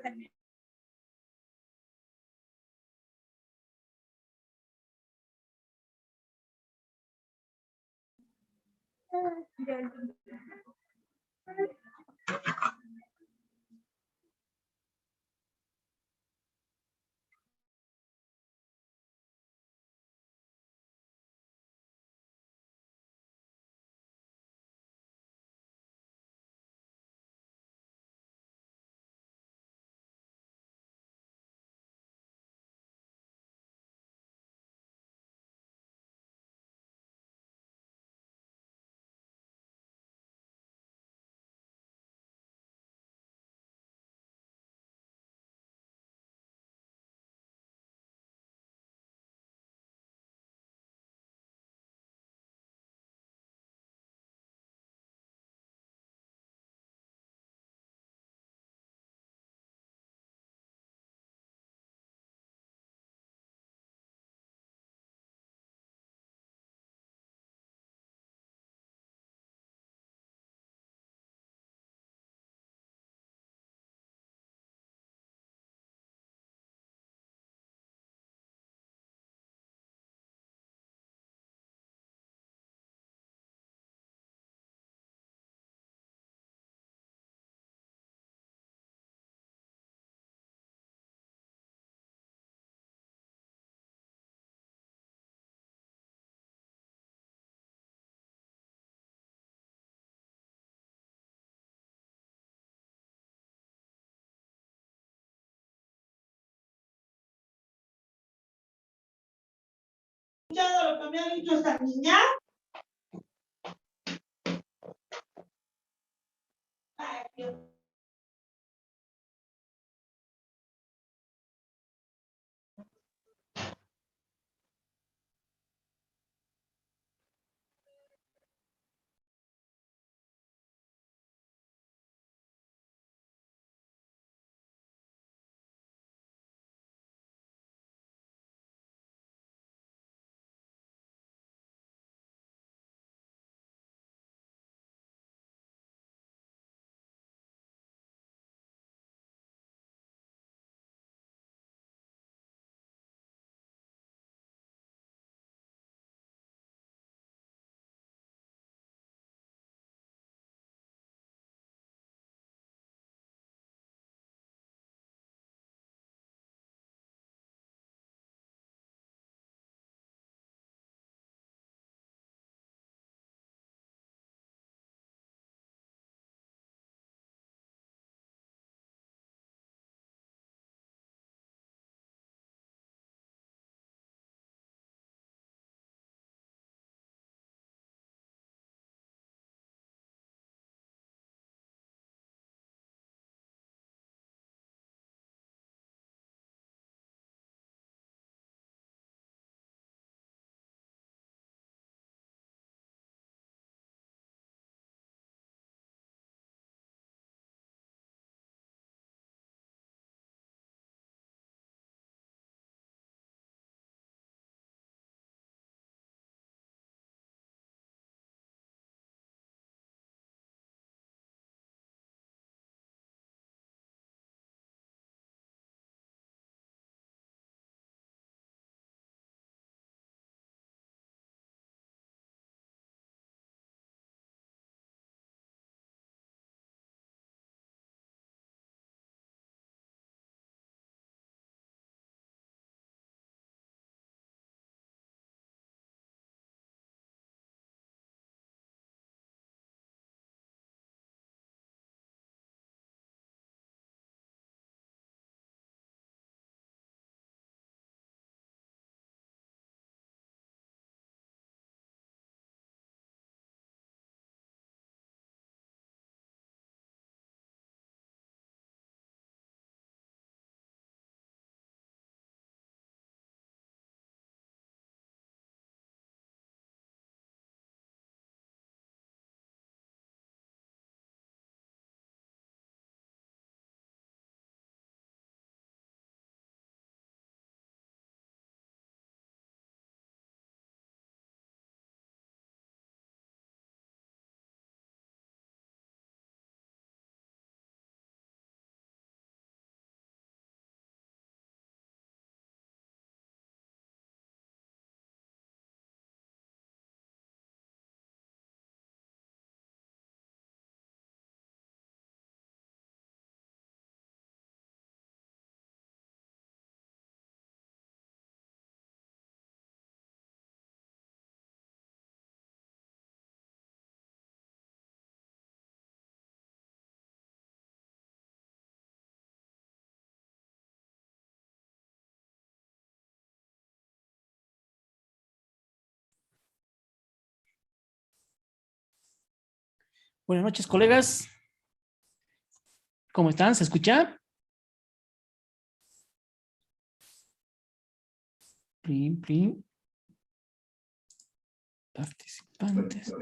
¿Escuchado lo que me ha dicho esta niña? Ay, Dios. Buenas noches, colegas. ¿Cómo están? ¿Se escucha? Plim, plim. Participantes.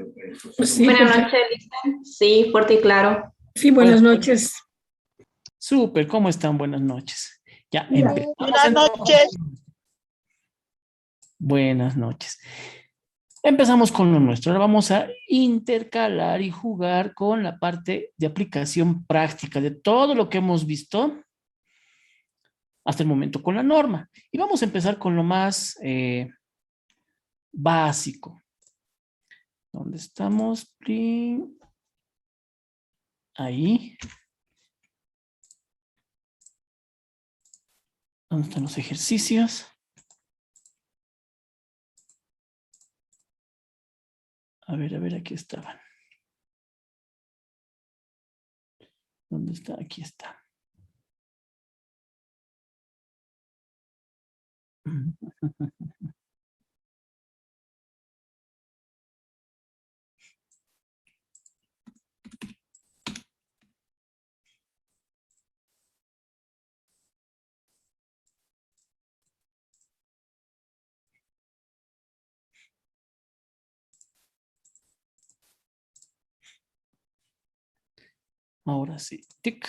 Sí, Buenas noches, Lisa. Sí, fuerte y claro. sí, buenas noches. Súper, ¿cómo están? Buenas noches. Ya empezamos. Buenas noches. Buenas noches. Empezamos con lo nuestro. Ahora vamos a intercalar y jugar con la parte de aplicación práctica de todo lo que hemos visto hasta el momento con la norma. Y vamos a empezar con lo más básico. ¿Dónde estamos? Plim. Ahí. ¿Dónde están los ejercicios? A ver, aquí estaban. ¿Dónde está? Aquí está. Ahora sí. Tic.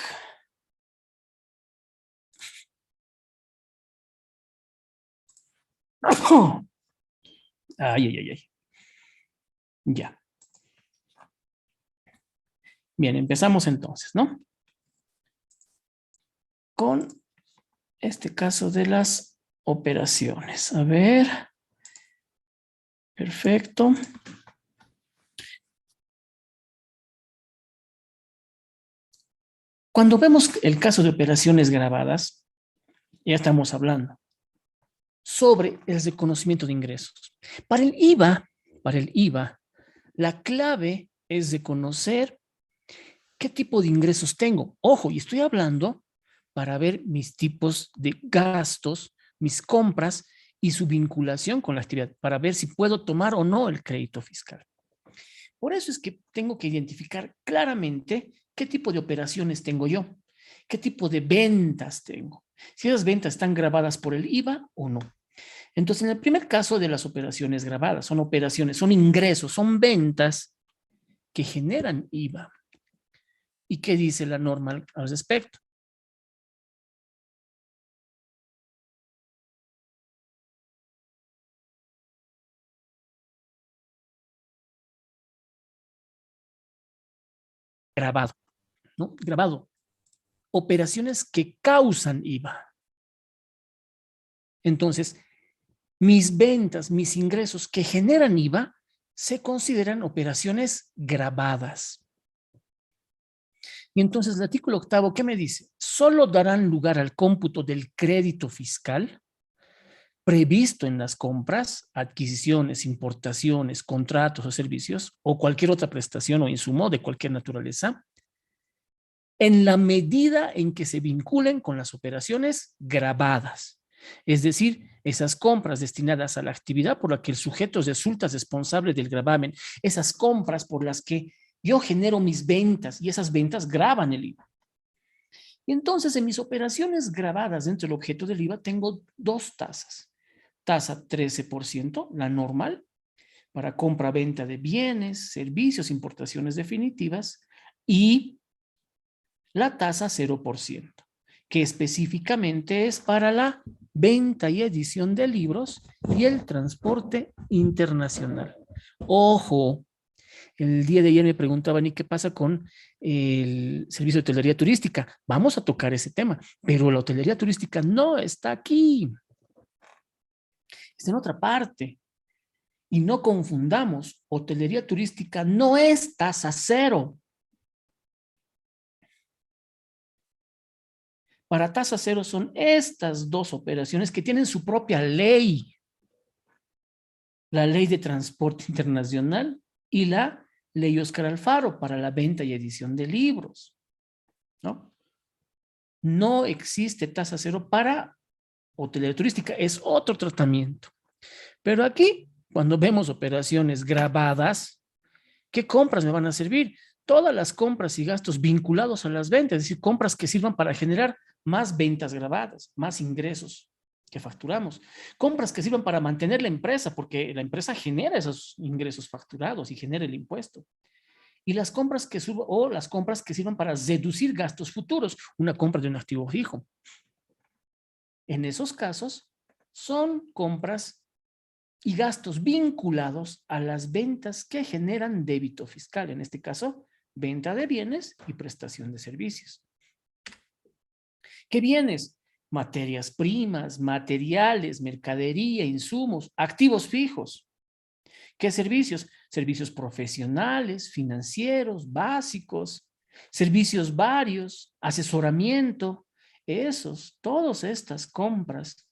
Ay. Ya. Bien, empezamos entonces, ¿no? Con este caso de las operaciones. A ver. Perfecto. Cuando vemos el caso de operaciones grabadas, ya estamos hablando sobre el reconocimiento de ingresos. Para el IVA, la clave es de conocer qué tipo de ingresos tengo. Ojo, y estoy hablando para ver mis tipos de gastos, mis compras y su vinculación con la actividad, para ver si puedo tomar o no el crédito fiscal. Por eso es que tengo que identificar claramente qué tipo de operaciones tengo yo, qué tipo de ventas tengo, si esas ventas están grabadas por el IVA o no. Entonces, en el primer caso de las operaciones grabadas, son operaciones, son ingresos, son ventas que generan IVA. ¿Y qué dice la norma al respecto? Grabado, ¿no? Grabado. Operaciones que causan IVA. Entonces, mis ventas, mis ingresos que generan IVA se consideran operaciones grabadas. Y entonces el artículo 8, ¿qué me dice? Solo darán lugar al cómputo del crédito fiscal previsto en las compras, adquisiciones, importaciones, contratos o servicios o cualquier otra prestación o insumo de cualquier naturaleza, en la medida en que se vinculen con las operaciones grabadas. Es decir, esas compras destinadas a la actividad por la que el sujeto resulta responsable del gravamen, esas compras por las que yo genero mis ventas y esas ventas graban el IVA. Y entonces en mis operaciones grabadas dentro del objeto del IVA tengo dos tasas. Tasa 13%, la normal, para compra-venta de bienes, servicios, importaciones definitivas, y la tasa 0%, que específicamente es para la venta y edición de libros y el transporte internacional. Ojo, el día de ayer me preguntaban, ¿y qué pasa con el servicio de hotelería turística? Vamos a tocar ese tema, pero la hotelería turística no está aquí. Está en otra parte. Y no confundamos, hotelería turística no es tasa cero. Para tasa cero son estas dos operaciones que tienen su propia ley. La ley de transporte internacional y la ley Oscar Alfaro para la venta y edición de libros. No existe tasa cero para hotelería turística, es otro tratamiento. Pero aquí, cuando vemos operaciones grabadas, ¿qué compras me van a servir? todas las compras y gastos vinculados a las ventas, es decir, compras que sirvan para generar más ventas grabadas, más ingresos que facturamos, compras que sirvan para mantener la empresa, porque la empresa genera esos ingresos facturados y genera el impuesto. Y las compras que suban, o las compras que sirvan para reducir gastos futuros, una compra de un activo fijo. En esos casos, son compras y gastos vinculados a las ventas que generan débito fiscal, en este caso, venta de bienes y prestación de servicios. ¿Qué bienes? Materias primas, materiales, mercadería, insumos, activos fijos. ¿Qué servicios? Servicios profesionales, financieros, básicos, servicios varios, asesoramiento, todas estas compras,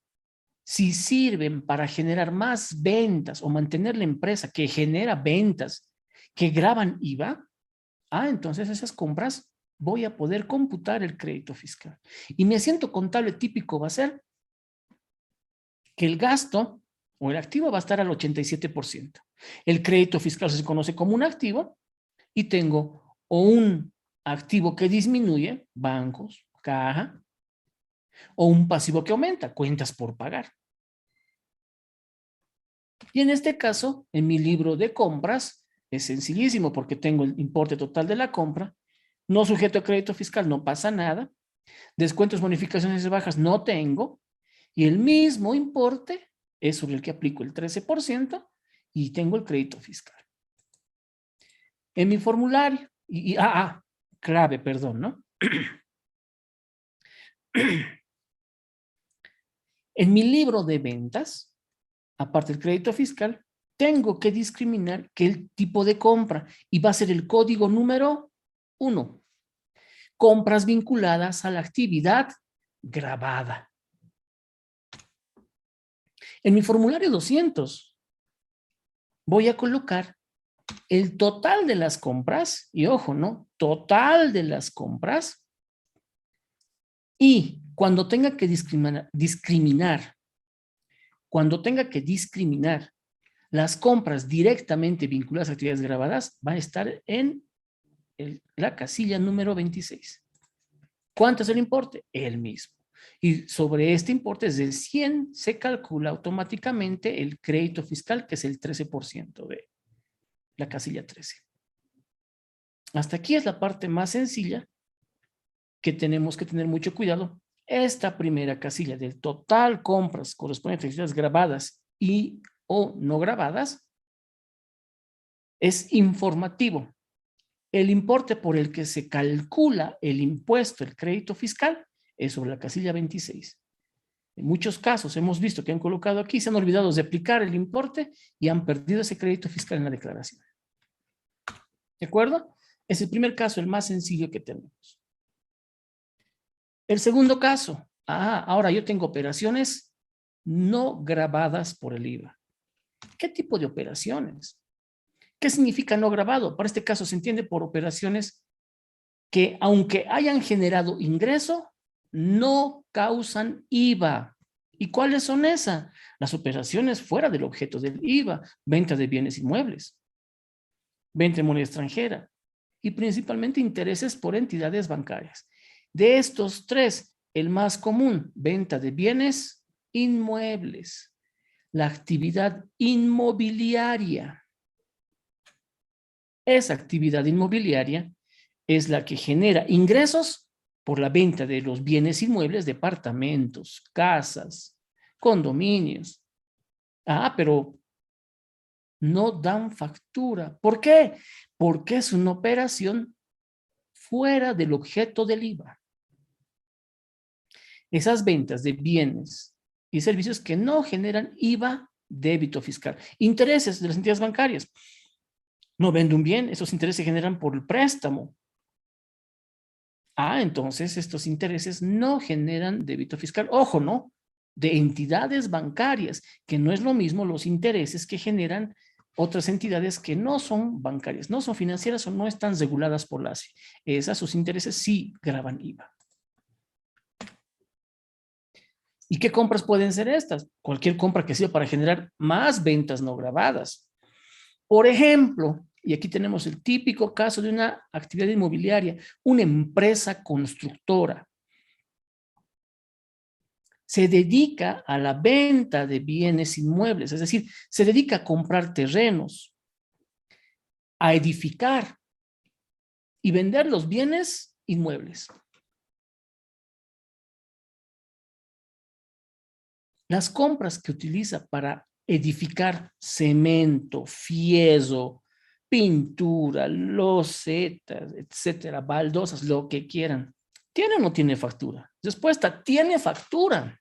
si sirven para generar más ventas o mantener la empresa que genera ventas que graban IVA, entonces esas compras voy a poder computar el crédito fiscal. Y mi asiento contable típico va a ser que el gasto o el activo va a estar al 87%. El crédito fiscal se conoce como un activo y tengo o un activo que disminuye, bancos, caja, o un pasivo que aumenta, cuentas por pagar. Y en este caso, en mi libro de compras, es sencillísimo porque tengo el importe total de la compra, no sujeto a crédito fiscal, no pasa nada, descuentos, bonificaciones y bajas no tengo, y el mismo importe es sobre el que aplico el 13% y tengo el crédito fiscal. En mi formulario, clave, perdón, ¿no? En mi libro de ventas, aparte del crédito fiscal, tengo que discriminar que el tipo de compra y va a ser el código número 1. Compras vinculadas a la actividad grabada. En mi formulario 200 voy a colocar el total de las compras, y ojo, ¿no? Total de las compras, y cuando tenga que discriminar las compras directamente vinculadas a actividades grabadas, va a estar en la casilla número 26. ¿Cuánto es el importe? El mismo. Y sobre este importe de 100 se calcula automáticamente el crédito fiscal, que es el 13% de la casilla 13. Hasta aquí es la parte más sencilla que tenemos que tener mucho cuidado. Esta primera casilla del total compras correspondiente a actividades grabadas y o no grabadas es informativo. El importe por el que se calcula el impuesto, el crédito fiscal, es sobre la casilla 26. En muchos casos hemos visto que han colocado aquí, se han olvidado de aplicar el importe y han perdido ese crédito fiscal en la declaración. ¿De acuerdo? Es el primer caso, el más sencillo que tenemos. El segundo caso, ahora yo tengo operaciones no grabadas por el IVA. ¿Qué tipo de operaciones? ¿Qué significa no grabado? Para este caso se entiende por operaciones que, aunque hayan generado ingreso, no causan IVA. ¿Y cuáles son esas? Las operaciones fuera del objeto del IVA, venta de bienes inmuebles, venta de moneda extranjera y principalmente intereses por entidades bancarias. De estos tres, el más común, venta de bienes inmuebles, la actividad inmobiliaria. Esa actividad inmobiliaria es la que genera ingresos por la venta de los bienes inmuebles, departamentos, casas, condominios. Pero no dan factura. ¿Por qué? Porque es una operación fuera del objeto del IVA. Esas ventas de bienes y servicios que no generan IVA, débito fiscal. Intereses de las entidades bancarias. No vende un bien, esos intereses se generan por el préstamo. Entonces estos intereses no generan débito fiscal. Ojo, ¿no? De entidades bancarias, que no es lo mismo los intereses que generan otras entidades que no son bancarias, no son financieras o no están reguladas por la ASFI. Sus intereses sí graban IVA. ¿Y qué compras pueden ser estas? Cualquier compra que sirva para generar más ventas no grabadas. Por ejemplo, Y aquí tenemos el típico caso de una actividad inmobiliaria, una empresa constructora. Se dedica a la venta de bienes inmuebles, es decir, se dedica a comprar terrenos, a edificar y vender los bienes inmuebles. Las compras que utiliza para edificar cemento, fierro, pintura, losetas, etcétera, baldosas, lo que quieran. ¿Tiene o no tiene factura? Respuesta, tiene factura.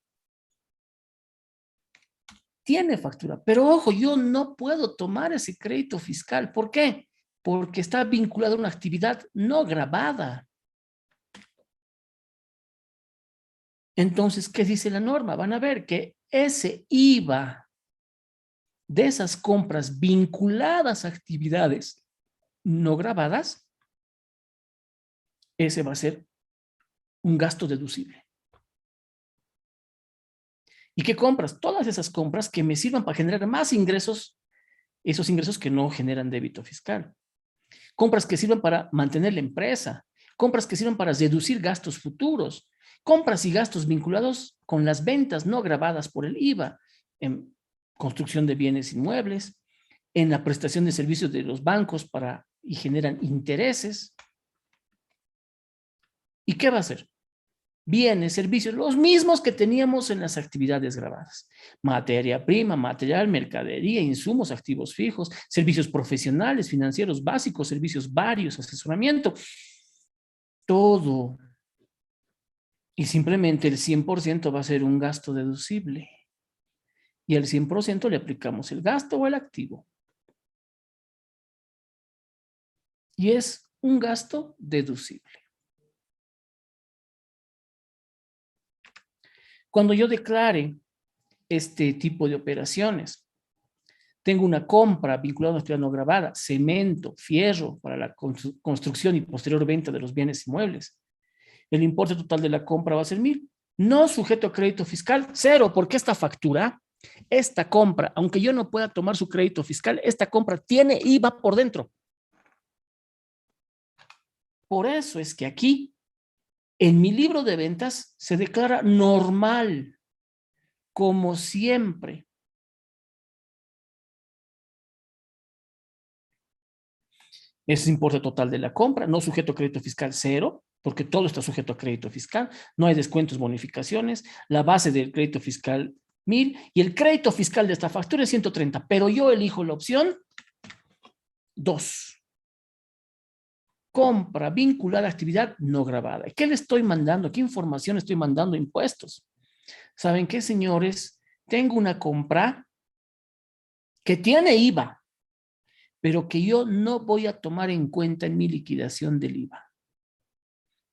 Tiene factura. Pero ojo, yo no puedo tomar ese crédito fiscal. ¿Por qué? Porque está vinculado a una actividad no grabada. Entonces, ¿qué dice la norma? Van a ver que ese IVA de esas compras vinculadas a actividades no grabadas, ese va a ser un gasto deducible. ¿Y qué compras? Todas esas compras que me sirvan para generar más ingresos, esos ingresos que no generan débito fiscal. Compras que sirvan para mantener la empresa, compras que sirvan para reducir gastos futuros, compras y gastos vinculados con las ventas no gravadas por el IVA, en construcción de bienes inmuebles, en la prestación de servicios de los bancos y generan intereses. ¿Y qué va a hacer? Bienes, servicios, los mismos que teníamos en las actividades grabadas. Materia prima, material, mercadería, insumos, activos fijos, servicios profesionales, financieros básicos, servicios varios, asesoramiento, todo. Y simplemente el 100% va a ser un gasto deducible. Y al 100% le aplicamos el gasto o el activo. Y es un gasto deducible. Cuando yo declare este tipo de operaciones, tengo una compra vinculada a una actividad no grabada, cemento, fierro para la construcción y posterior venta de los bienes inmuebles. El importe total de la compra va a ser 1,000. No sujeto a crédito fiscal, 0, porque esta factura, esta compra, aunque yo no pueda tomar su crédito fiscal, esta compra tiene IVA por dentro. Por eso es que aquí, en mi libro de ventas, se declara normal, como siempre. Ese es el importe total de la compra, no sujeto a crédito fiscal, 0, porque todo está sujeto a crédito fiscal, no hay descuentos, bonificaciones, la base del crédito fiscal 1,000 y el crédito fiscal de esta factura es 130, pero yo elijo la opción 2. Compra vinculada a actividad no grabada. ¿Qué le estoy mandando? ¿Qué información estoy mandando a impuestos? ¿Saben qué, señores? Tengo una compra que tiene IVA, pero que yo no voy a tomar en cuenta en mi liquidación del IVA.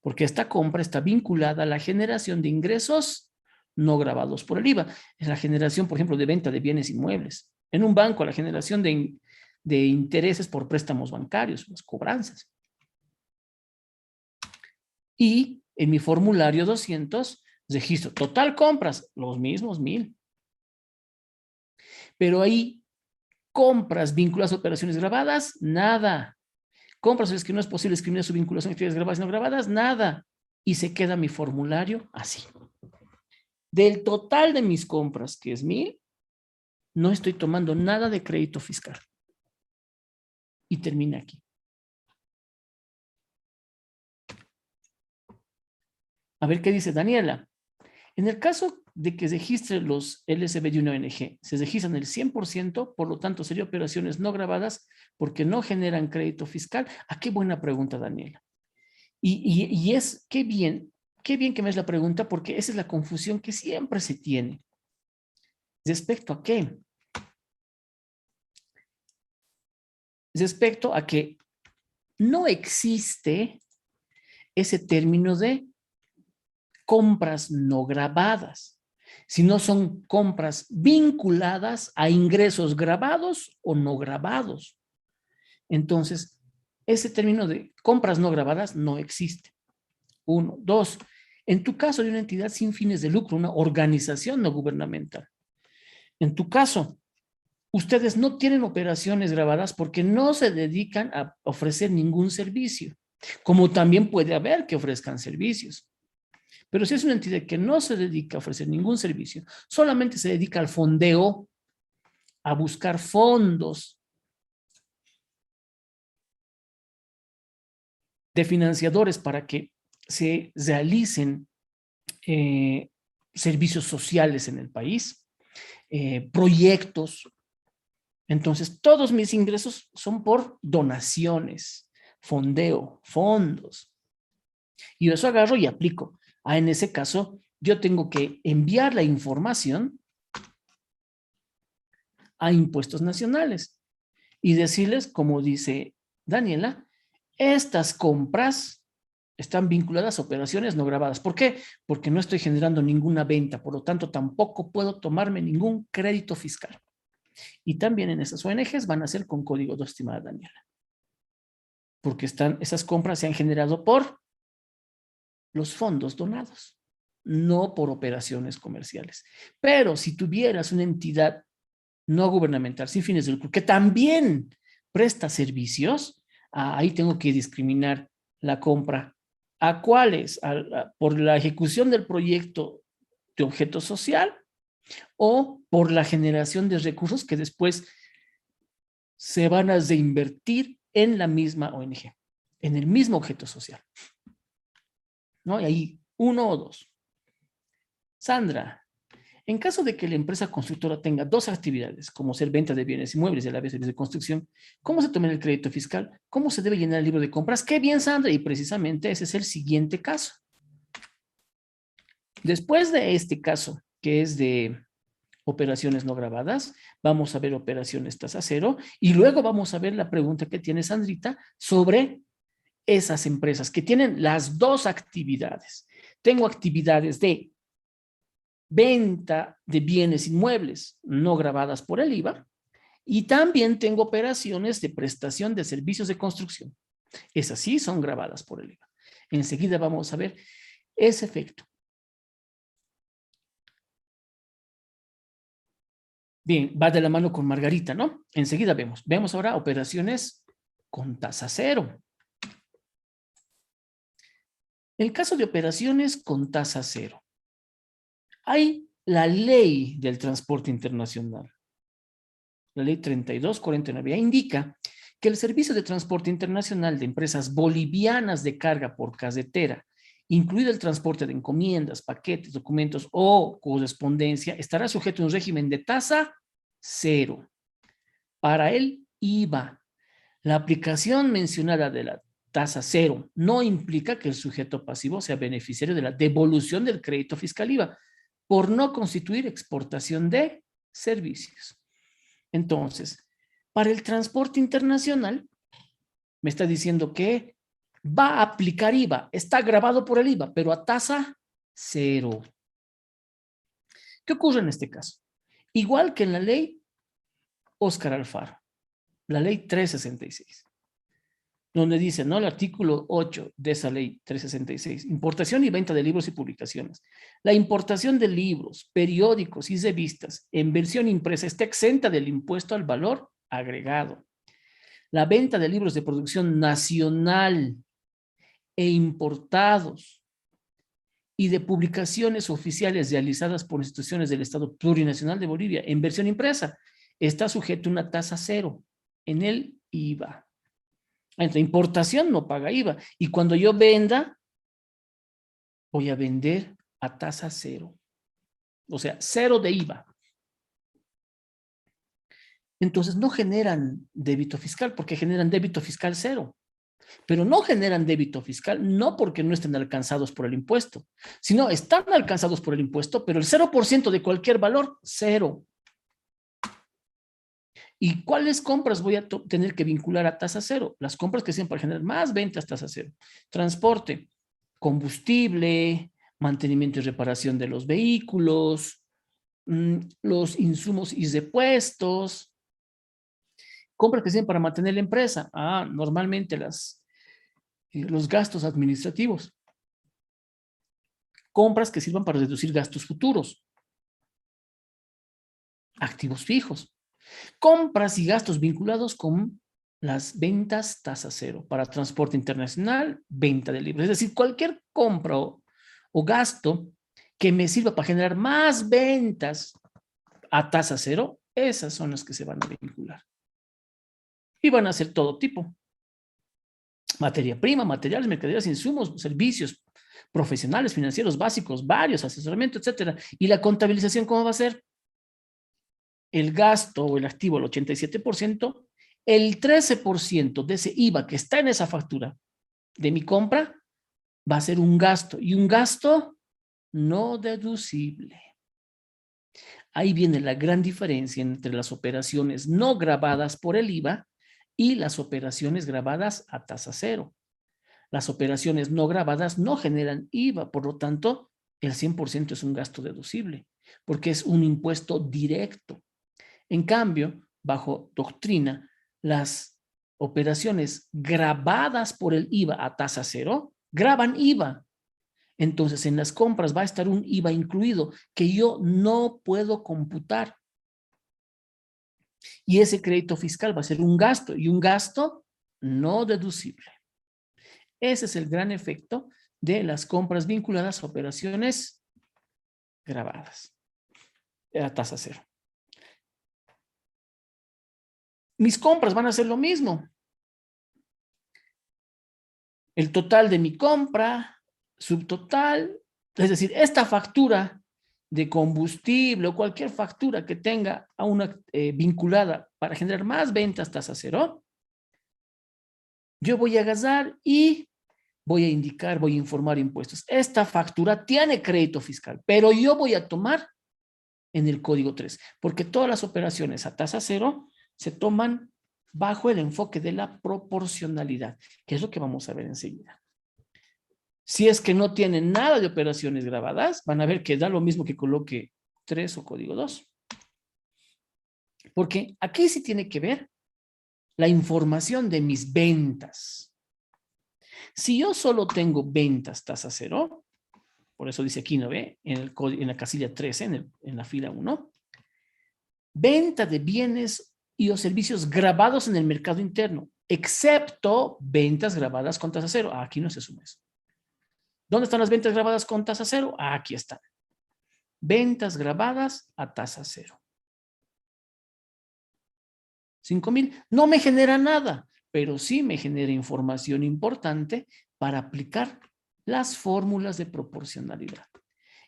Porque esta compra está vinculada a la generación de ingresos no grabados por el IVA. Es la generación, por ejemplo, de venta de bienes inmuebles. En un banco, la generación de intereses por préstamos bancarios, las cobranzas. Y en mi formulario 200, registro total compras, los mismos 1,000. Pero ahí, compras vinculadas a operaciones grabadas, nada. Compras en las que no es posible discriminar su vinculación a actividades grabadas y no grabadas, nada. Y se queda mi formulario así. Del total de mis compras, que es 1,000, no estoy tomando nada de crédito fiscal. Y termina aquí. A ver qué dice Daniela. En el caso de que registre los LSB de una ONG, se registran el 100%, por lo tanto, serían operaciones no grabadas porque no generan crédito fiscal. Ah, qué buena pregunta, Daniela. Y es, qué bien que me es la pregunta, porque esa es la confusión que siempre se tiene. ¿Respecto a qué? Respecto a que no existe ese término de compras no grabadas, sino son compras vinculadas a ingresos grabados o no grabados. Entonces, ese término de compras no grabadas no existe. 1. 2. En tu caso de una entidad sin fines de lucro, una organización no gubernamental. En tu caso, ustedes no tienen operaciones grabadas porque no se dedican a ofrecer ningún servicio, como también puede haber que ofrezcan servicios. Pero si es una entidad que no se dedica a ofrecer ningún servicio, solamente se dedica al fondeo, a buscar fondos de financiadores para que se realicen servicios sociales en el país, proyectos. Entonces, todos mis ingresos son por donaciones, fondeo, fondos. Y eso agarro y aplico. En ese caso, yo tengo que enviar la información a impuestos nacionales y decirles, como dice Daniela, estas compras están vinculadas a operaciones no grabadas. ¿Por qué? Porque no estoy generando ninguna venta, por lo tanto tampoco puedo tomarme ningún crédito fiscal. Y también en esas ONGs van a ser con código 2, estimada Daniela. Porque esas compras se han generado por los fondos donados, no por operaciones comerciales. Pero si tuvieras una entidad no gubernamental sin fines de lucro que también presta servicios, ahí tengo que discriminar la compra. ¿A cuáles? Por la ejecución del proyecto de objeto social o por la generación de recursos que después se van a reinvertir en la misma ONG, en el mismo objeto social. ¿No? Y ahí, 1 o 2. Sandra, en caso de que la empresa constructora tenga 2 actividades, como ser venta de bienes inmuebles y a la vez servicios de construcción, ¿cómo se toma el crédito fiscal? ¿Cómo se debe llenar el libro de compras? ¡Qué bien, Sandra! Y precisamente ese es el siguiente caso. Después de este caso, que es de operaciones no grabadas, vamos a ver operaciones tasa cero y luego vamos a ver la pregunta que tiene Sandrita sobre esas empresas que tienen las 2 actividades. Tengo actividades de venta de bienes inmuebles no grabadas por el IVA y también tengo operaciones de prestación de servicios de construcción. Esas sí son grabadas por el IVA. Enseguida vamos a ver ese efecto. Bien, va de la mano con Margarita, ¿no? Enseguida vemos. Vemos ahora operaciones con tasa cero. En el caso de operaciones con tasa cero, hay la ley del transporte internacional. La ley 3249 indica que el servicio de transporte internacional de empresas bolivianas de carga por carretera, incluido el transporte de encomiendas, paquetes, documentos o correspondencia, estará sujeto a un régimen de tasa cero. Para el IVA, la aplicación mencionada de la tasa cero no implica que el sujeto pasivo sea beneficiario de la devolución del crédito fiscal IVA por no constituir exportación de servicios. Entonces, para el transporte internacional, me está diciendo que va a aplicar IVA, está grabado por el IVA, pero a tasa cero. ¿Qué ocurre en este caso? Igual que en la ley Óscar Alfaro, la ley 366, donde dice, ¿no? El artículo 8 de esa ley 366, importación y venta de libros y publicaciones. La importación de libros, periódicos y revistas en versión impresa está exenta del impuesto al valor agregado. La venta de libros de producción nacional e importados y de publicaciones oficiales realizadas por instituciones del Estado Plurinacional de Bolivia en versión impresa está sujeto a una tasa cero en el IVA. La importación no paga IVA y cuando yo venda, voy a vender a tasa cero. O sea, cero de IVA. Entonces no generan débito fiscal porque generan débito fiscal cero. Pero no generan débito fiscal no porque no estén alcanzados por el impuesto, sino están alcanzados por el impuesto, pero el 0% de cualquier valor, cero. ¿Y cuáles compras voy a tener que vincular a tasa cero? Las compras que sean para generar más ventas, tasa cero. Transporte, combustible, mantenimiento y reparación de los vehículos, los insumos y repuestos. Compras que sean para mantener la empresa. Normalmente los gastos administrativos. Compras que sirvan para reducir gastos futuros. Activos fijos. Compras y gastos vinculados con las ventas tasa cero para transporte internacional, venta de libros. Es decir, cualquier compra o gasto que me sirva para generar más ventas a tasa cero, esas son las que se van a vincular. Y van a ser todo tipo. Materia prima, materiales, mercaderías, insumos, servicios profesionales, financieros básicos, varios, asesoramiento, etcétera. Y la contabilización, ¿cómo va a ser? El gasto o el activo, el 87%, el 13% de ese IVA que está en esa factura de mi compra va a ser un gasto, y un gasto no deducible. Ahí viene la gran diferencia entre las operaciones no gravadas por el IVA y las operaciones gravadas a tasa cero. Las operaciones no gravadas no generan IVA, por lo tanto, el 100% es un gasto deducible, porque es un impuesto directo. En cambio, bajo doctrina, las operaciones gravadas por el IVA a tasa cero gravan IVA. Entonces, en las compras va a estar un IVA incluido que yo no puedo computar. Y ese crédito fiscal va a ser un gasto, y un gasto no deducible. Ese es el gran efecto de las compras vinculadas a operaciones gravadas a tasa cero. Mis compras van a ser lo mismo. El total de mi compra, subtotal, es decir, esta factura de combustible o cualquier factura que tenga a una vinculada para generar más ventas tasa cero, yo voy a gastar y voy a indicar, voy a informar impuestos. Esta factura tiene crédito fiscal, pero yo voy a tomar en el código 3, porque todas las operaciones a tasa cero se toman bajo el enfoque de la proporcionalidad, que es lo que vamos a ver enseguida. Si es que no tienen nada de operaciones grabadas, van a ver que da lo mismo que coloque 3 o código 2. Porque aquí sí tiene que ver la información de mis ventas. Si yo solo tengo ventas tasa cero, por eso dice aquí, ¿no ve? En la casilla 13, en la fila 1, venta de bienes y o servicios grabados en el mercado interno, excepto ventas grabadas con tasa cero. Aquí no se suma eso. ¿Dónde están las ventas grabadas con tasa cero? Aquí están. Ventas grabadas a tasa cero. 5,000. No me genera nada, pero sí me genera información importante para aplicar las fórmulas de proporcionalidad.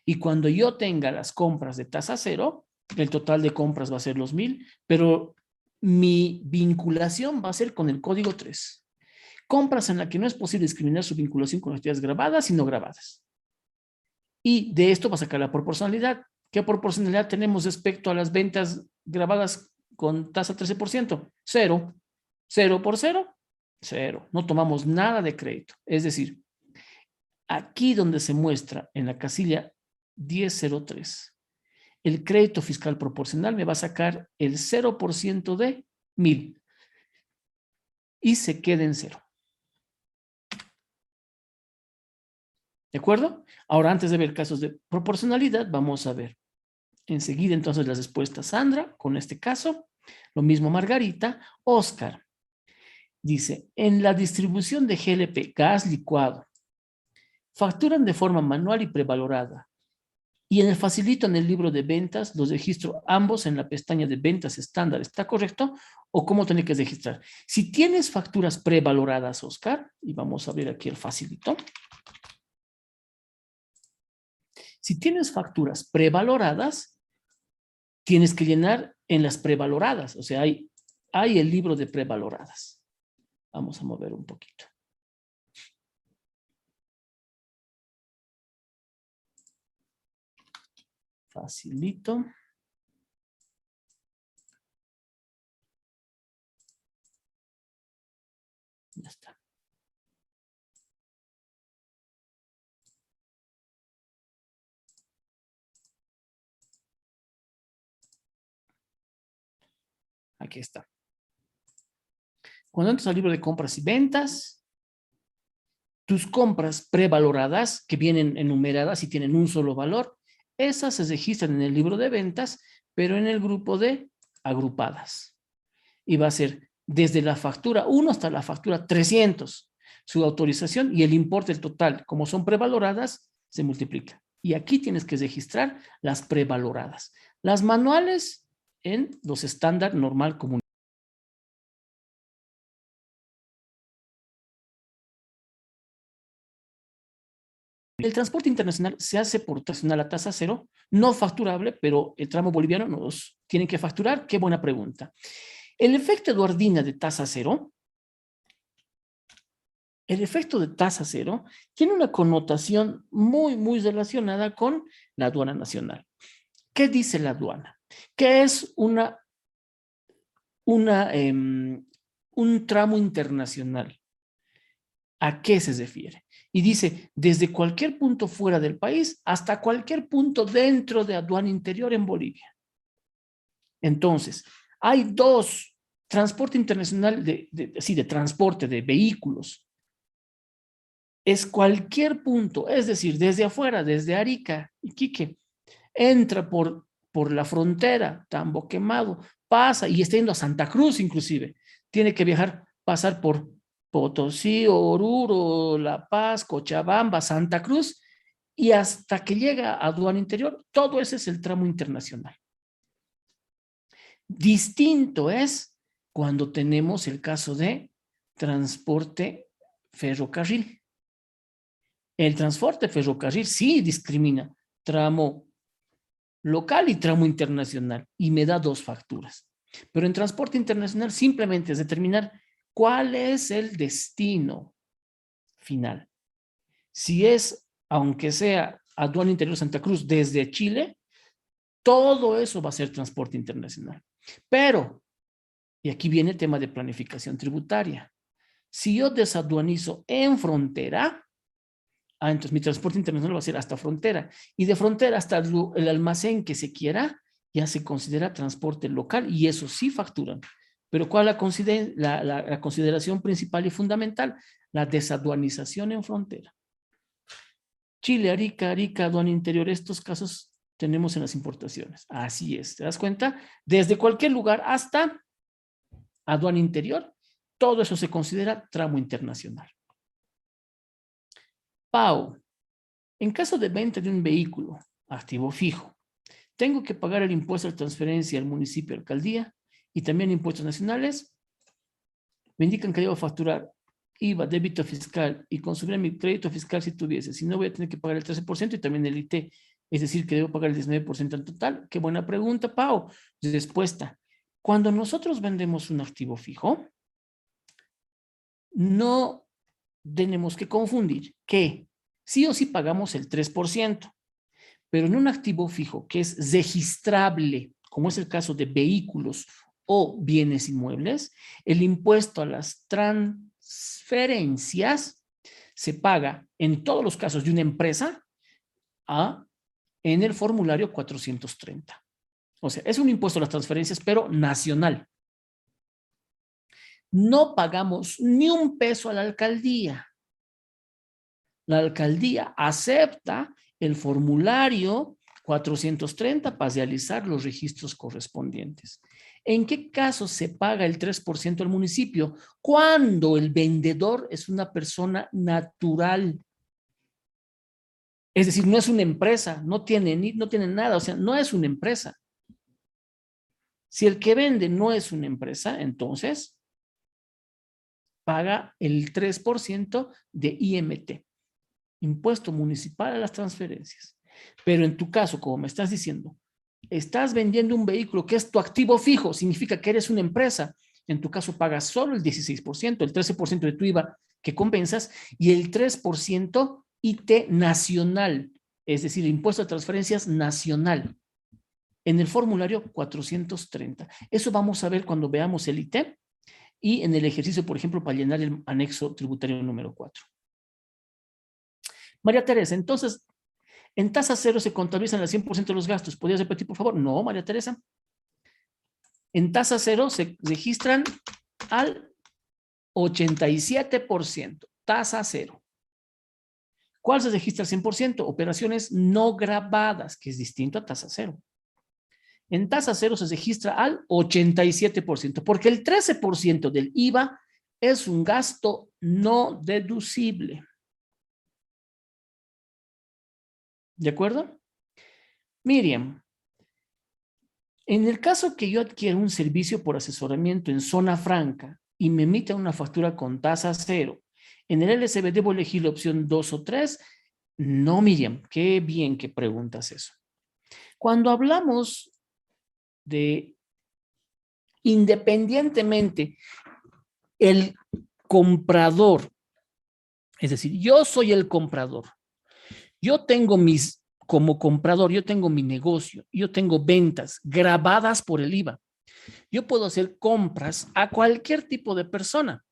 Y cuando yo tenga las compras de tasa cero, el total de compras va a ser los 1,000, pero mi vinculación va a ser con el código 3. Compras en la que no es posible discriminar su vinculación con actividades grabadas y no grabadas. Y de esto va a sacar la proporcionalidad. ¿Qué proporcionalidad tenemos respecto a las ventas grabadas con tasa 13%? 0. 0 por 0, 0. No tomamos nada de crédito. Es decir, aquí donde se muestra en la casilla 1003, el crédito fiscal proporcional me va a sacar el 0% de 1,000 y se queda en 0. ¿De acuerdo? Ahora, antes de ver casos de proporcionalidad, vamos a ver enseguida entonces las respuestas. Sandra, con este caso, lo mismo Margarita. Oscar dice, en la distribución de GLP, gas licuado, facturan de forma manual y prevalorada. Y en el facilito en el libro de ventas, los registro ambos en la pestaña de ventas estándar. ¿Está correcto? ¿O cómo tiene que registrar? Si tienes facturas prevaloradas, Oscar, y vamos a ver aquí el facilito. Si tienes facturas prevaloradas, tienes que llenar en las prevaloradas. O sea, hay el libro de prevaloradas. Vamos a mover un poquito. Facilito. Ya está. Aquí está. Cuando entras al libro de compras y ventas, tus compras prevaloradas, que vienen enumeradas y tienen un solo valor, esas se registran en el libro de ventas, pero en el grupo de agrupadas. Y va a ser desde la factura 1 hasta la factura 300. Su autorización y el importe total, como son prevaloradas, se multiplica. Y aquí tienes que registrar las prevaloradas. Las manuales en los estándar normal común. El transporte internacional se hace por nacional a tasa cero, no facturable, pero el tramo boliviano nos tienen que facturar. Qué buena pregunta. El efecto Eduardina de tasa cero, tiene una connotación muy relacionada con la aduana nacional. ¿Qué dice la aduana? Que es un tramo internacional. ¿A qué se refiere? Y dice, desde cualquier punto fuera del país hasta cualquier punto dentro de aduana interior en Bolivia. Entonces, hay dos, transporte internacional de transporte de vehículos. Es cualquier punto, es decir, desde afuera, desde Arica, Iquique, entra por la frontera, Tambo Quemado, pasa y está yendo a Santa Cruz inclusive. Tiene que pasar por Potosí, Oruro, La Paz, Cochabamba, Santa Cruz, y hasta que llega a aduana interior, todo ese es el tramo internacional. Distinto es cuando tenemos el caso de transporte ferrocarril. El transporte ferrocarril sí discrimina tramo local y tramo internacional y me da dos facturas. Pero en transporte internacional simplemente es determinar cuál es el destino final. Si es, aunque sea aduana interior Santa Cruz desde Chile, todo eso va a ser transporte internacional. Pero, y aquí viene el tema de planificación tributaria. Si yo desaduanizo en frontera, entonces mi transporte internacional va a ser hasta frontera. Y de frontera hasta el almacén que se quiera, ya se considera transporte local y eso sí facturan. Pero ¿cuál es la consideración principal y fundamental? La desaduanización en frontera. Chile, Arica, aduana interior, estos casos tenemos en las importaciones. Así es, ¿te das cuenta? Desde cualquier lugar hasta aduana interior, todo eso se considera tramo internacional. Pau, en caso de venta de un vehículo, activo fijo, tengo que pagar el impuesto de transferencia al municipio, alcaldía y también impuestos nacionales. Me indican que debo facturar IVA, débito fiscal y consumir mi crédito fiscal si tuviese. Si no, voy a tener que pagar el 13% y también el IT. Es decir, que debo pagar el 19% en total. Qué buena pregunta, Pau. Respuesta. Cuando nosotros vendemos un activo fijo, no tenemos que confundir que sí o sí pagamos el 3%, pero en un activo fijo que es registrable, como es el caso de vehículos o bienes inmuebles, el impuesto a las transferencias se paga en todos los casos de una empresa en el formulario 430. O sea, es un impuesto a las transferencias, pero nacional. No pagamos ni un peso a la alcaldía. La alcaldía acepta el formulario 430 para realizar los registros correspondientes. ¿En qué caso se paga el 3% al municipio? Cuando el vendedor es una persona natural. Es decir, no es una empresa, no tiene nada, o sea, no es una empresa. Si el que vende no es una empresa, entonces paga el 3% de IMT, impuesto municipal a las transferencias. Pero en tu caso, como me estás diciendo, estás vendiendo un vehículo que es tu activo fijo, significa que eres una empresa. En tu caso pagas solo el 16%, el 13% de tu IVA que compensas y el 3% IT nacional, es decir, el impuesto a transferencias nacional, en el formulario 430. Eso vamos a ver cuando veamos el IT y en el ejercicio, por ejemplo, para llenar el anexo tributario número 4. María Teresa, entonces, en tasa cero se contabilizan el 100% de los gastos. ¿Podrías repetir, por favor? No, María Teresa. En tasa cero se registran al 87%. Tasa cero. ¿Cuál se registra al 100%? Operaciones no grabadas, que es distinto a tasa cero. En tasa cero se registra al 87%, porque el 13% del IVA es un gasto no deducible. ¿De acuerdo? Miriam, en el caso que yo adquiera un servicio por asesoramiento en zona franca y me emita una factura con tasa cero, en el LCB debo elegir la opción 2 o 3. No, Miriam, qué bien que preguntas eso. Cuando hablamos de independientemente el comprador, es decir, yo soy el comprador, yo tengo como comprador, yo tengo mi negocio, yo tengo ventas grabadas por el IVA. Yo puedo hacer compras a cualquier tipo de persona.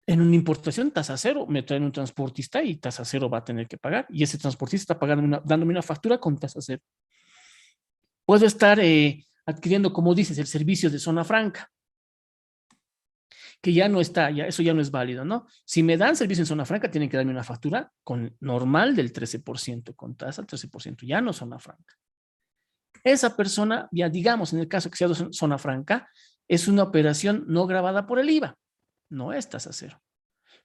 En una importación, tasa cero, me traen un transportista y tasa cero va a tener que pagar. Y ese transportista está dándome una factura con tasa cero. Puedo estar adquiriendo, como dices, el servicio de zona franca, que ya no está, eso ya no es válido, ¿no? Si me dan servicio en zona franca, tienen que darme una factura normal del 13%, con tasa 13%, ya no zona franca. Esa persona, ya digamos, en el caso que sea zona franca, es una operación no grabada por el IVA, no es tasa cero.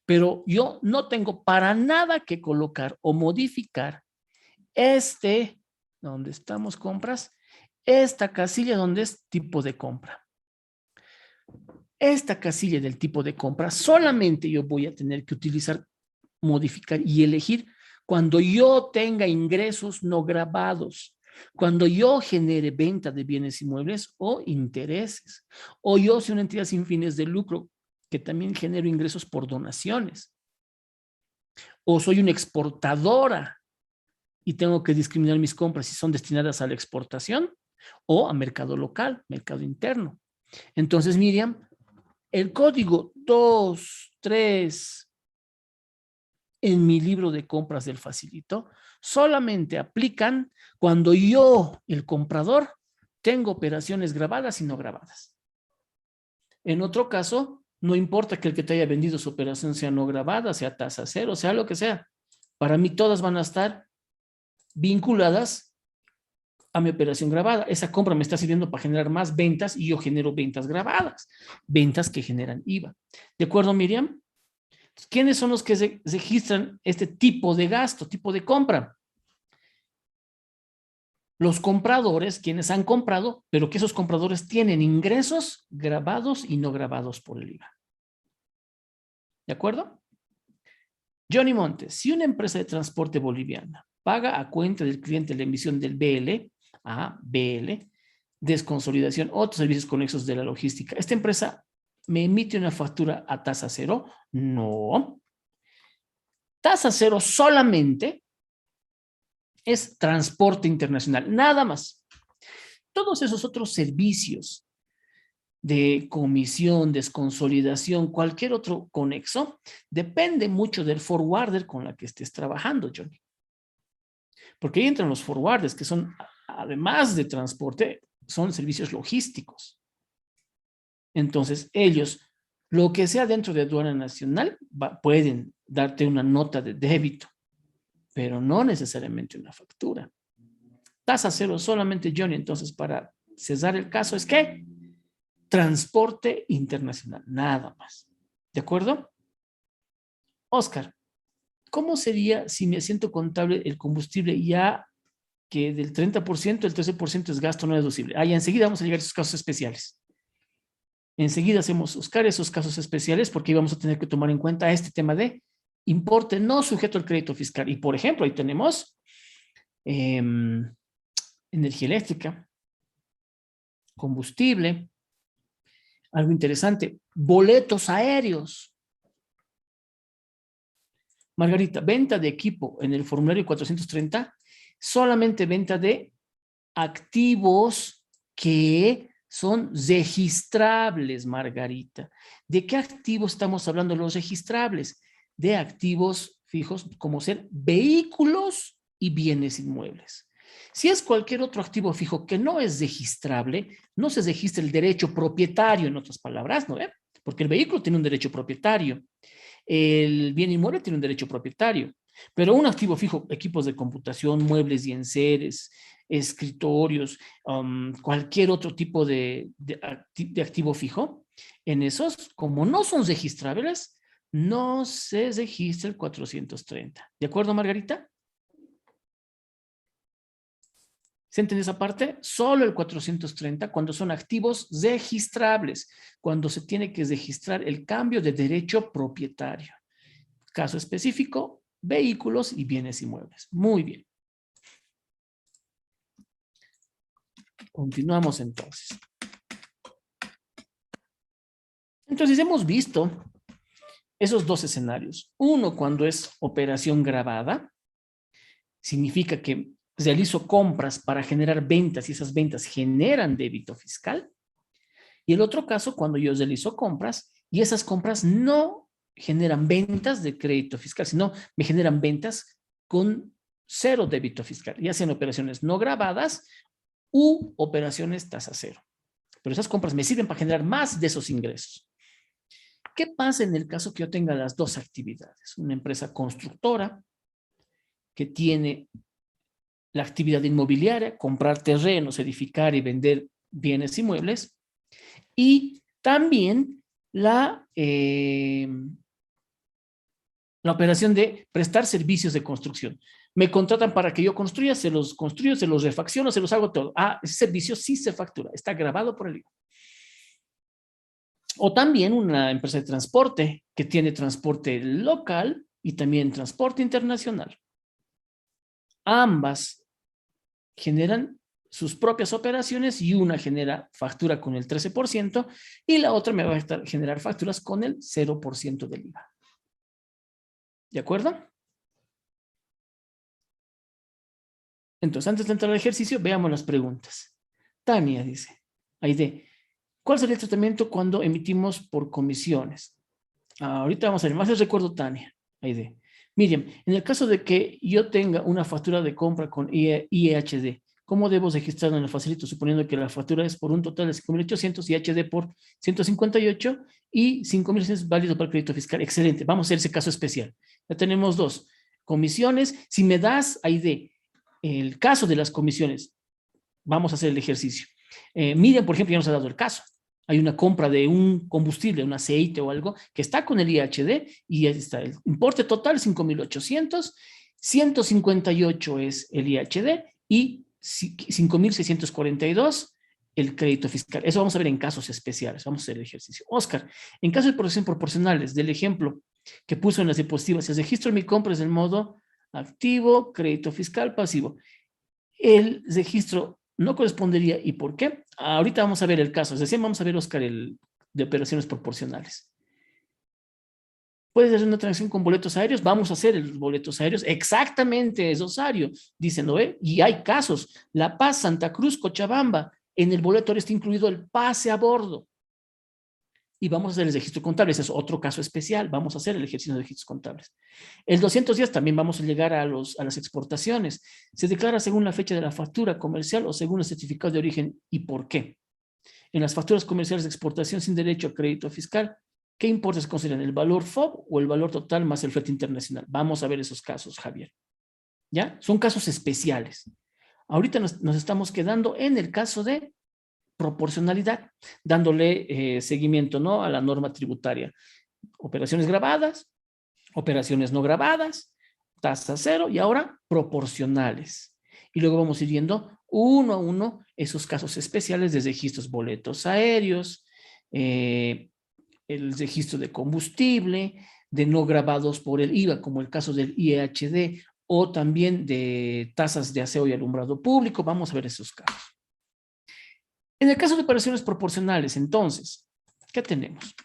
Pero yo no tengo para nada que colocar o modificar donde estamos compras, esta casilla donde es tipo de compra. Esta casilla del tipo de compra solamente yo voy a tener que utilizar, modificar y elegir cuando yo tenga ingresos no grabados, cuando yo genere venta de bienes inmuebles o intereses, o yo soy una entidad sin fines de lucro que también genero ingresos por donaciones, o soy una exportadora y tengo que discriminar mis compras si son destinadas a la exportación o a mercado local, mercado interno. Entonces, Miriam, el código 2, 3 en mi libro de compras del Facilito solamente aplican cuando yo, el comprador, tengo operaciones grabadas y no grabadas. En otro caso, no importa que el que te haya vendido su operación sea no grabada, sea tasa cero, sea lo que sea. Para mí todas van a estar vinculadas a mi operación grabada. Esa compra me está sirviendo para generar más ventas y yo genero ventas grabadas, ventas que generan IVA. ¿De acuerdo, Miriam? ¿Quiénes son los que se registran este tipo de gasto, tipo de compra? Los compradores, quienes han comprado, pero que esos compradores tienen ingresos grabados y no grabados por el IVA. ¿De acuerdo? Johnny Montes, si una empresa de transporte boliviana paga a cuenta del cliente la emisión del BL, desconsolidación, otros servicios conexos de la logística, ¿esta empresa me emite una factura a tasa cero? No. Tasa cero solamente es transporte internacional, nada más. Todos esos otros servicios de comisión, desconsolidación, cualquier otro conexo, depende mucho del forwarder con la que estés trabajando, Johnny. Porque ahí entran los forwarders, que son, además de transporte, son servicios logísticos. Entonces, ellos, lo que sea dentro de aduana nacional, pueden darte una nota de débito, pero no necesariamente una factura. Tasa cero solamente, Johnny. Entonces, para cesar el caso, es que transporte internacional, nada más. ¿De acuerdo? Oscar, ¿cómo sería si mi asiento contable, el combustible, ya que del 30%, el 13% es gasto no deducible? Ya enseguida vamos a llegar a esos casos especiales. Enseguida hacemos, Oscar, esos casos especiales porque vamos a tener que tomar en cuenta este tema de importe no sujeto al crédito fiscal. Y, por ejemplo, ahí tenemos energía eléctrica, combustible, algo interesante, boletos aéreos. Margarita, venta de equipo en el formulario 430, solamente venta de activos que son registrables, Margarita. ¿De qué activos estamos hablando los registrables? De activos fijos como ser vehículos y bienes inmuebles. Si es cualquier otro activo fijo que no es registrable, no se registra el derecho propietario, en otras palabras, ¿no? Porque el vehículo tiene un derecho propietario, el bien inmueble tiene un derecho propietario. Pero un activo fijo, equipos de computación, muebles y enseres, escritorios, cualquier otro tipo de activo fijo, en esos, como no son registrables, no se registra el 430. ¿De acuerdo, Margarita? ¿Se entiende esa parte? Solo el 430 cuando son activos registrables, cuando se tiene que registrar el cambio de derecho propietario. Caso específico, vehículos y bienes inmuebles. Muy bien. Continuamos entonces. Entonces hemos visto esos dos escenarios. Uno, cuando es operación grabada, significa que realizo compras para generar ventas y esas ventas generan débito fiscal. Y el otro caso, cuando yo realizo compras y esas compras no generan ventas de crédito fiscal, sino me generan ventas con cero débito fiscal, ya sean operaciones no grabadas u operaciones tasa cero. Pero esas compras me sirven para generar más de esos ingresos. ¿Qué pasa en el caso que yo tenga las dos actividades? Una empresa constructora que tiene la actividad inmobiliaria, comprar terrenos, edificar y vender bienes inmuebles, y también la operación de prestar servicios de construcción. Me contratan para que yo construya, se los construyo, se los refacciono, se los hago todo. Ese servicio sí se factura, está grabado por el IVA. O también una empresa de transporte que tiene transporte local y también transporte internacional. Ambas generan sus propias operaciones y una genera factura con el 13% y la otra me va a generar facturas con el 0% del IVA. ¿De acuerdo? Entonces, antes de entrar al ejercicio, veamos las preguntas. Tania dice, Aide, ¿cuál sería el tratamiento cuando emitimos por comisiones? Ahorita vamos a ver, más les recuerdo, Tania, Aide. Miriam, en el caso de que yo tenga una factura de compra con IEHD, ¿cómo debo registrarlo en el facilito? Suponiendo que la factura es por un total de 5.800 y IHD por 158 y 5.600 es válido para el crédito fiscal. Excelente, vamos a hacer ese caso especial. Ya tenemos dos. Comisiones, si me das, Aide, el caso de las comisiones, vamos a hacer el ejercicio. Miriam, por ejemplo, ya nos ha dado el caso. Hay una compra de un combustible, un aceite o algo, que está con el IHD y está el importe total 5.800, 158 es el IHD y 5.642 el crédito fiscal. Eso vamos a ver en casos especiales. Vamos a hacer el ejercicio. Oscar, en casos de procesión proporcionales, del ejemplo que puso en las diapositivas, si registro mi compra es el modo activo, crédito fiscal, pasivo. El registro no correspondería. ¿Y por qué? Ahorita vamos a ver el caso. Es decir, vamos a ver, Oscar, el de operaciones proporcionales. ¿Puedes hacer una transacción con boletos aéreos? Vamos a hacer los boletos aéreos. Exactamente, es Osario. Dicen, ¿no? Y hay casos. La Paz, Santa Cruz, Cochabamba. En el boleto está incluido el pase a bordo. Y vamos a hacer el registro contable. Ese es otro caso especial. Vamos a hacer el ejercicio de registros contables. El 210 también vamos a llegar a las exportaciones. Se declara según la fecha de la factura comercial o según el certificado de origen. ¿Y por qué? En las facturas comerciales de exportación sin derecho a crédito fiscal, ¿qué importes consideran? ¿El valor FOB o el valor total más el flete internacional? Vamos a ver esos casos, Javier. ¿Ya? Son casos especiales. Ahorita nos estamos quedando en el caso de proporcionalidad, dándole seguimiento, ¿no?, a la norma tributaria. Operaciones grabadas, operaciones no grabadas, tasa cero y ahora proporcionales. Y luego vamos a ir viendo uno a uno esos casos especiales de registros, boletos aéreos, el registro de combustible, de no grabados por el IVA, como el caso del IEHD, o también de tasas de aseo y alumbrado público. Vamos a ver esos casos. En el caso de operaciones proporcionales, entonces, ¿qué tenemos?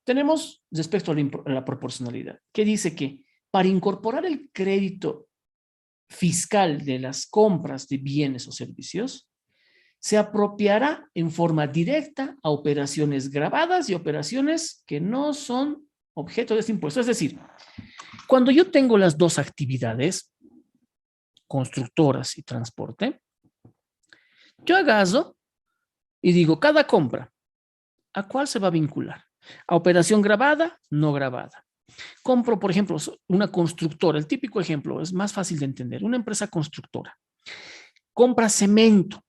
Tenemos respecto a la proporcionalidad, que dice que para incorporar el crédito fiscal de las compras de bienes o servicios, se apropiará en forma directa a operaciones grabadas y operaciones que no son objeto de este impuesto. Es decir, cuando yo tengo las dos actividades, constructoras y transporte, yo agarro y digo, cada compra, ¿a cuál se va a vincular? ¿A operación grabada? No grabada. Compro, por ejemplo, una constructora. El típico ejemplo es más fácil de entender. Una empresa constructora compra cemento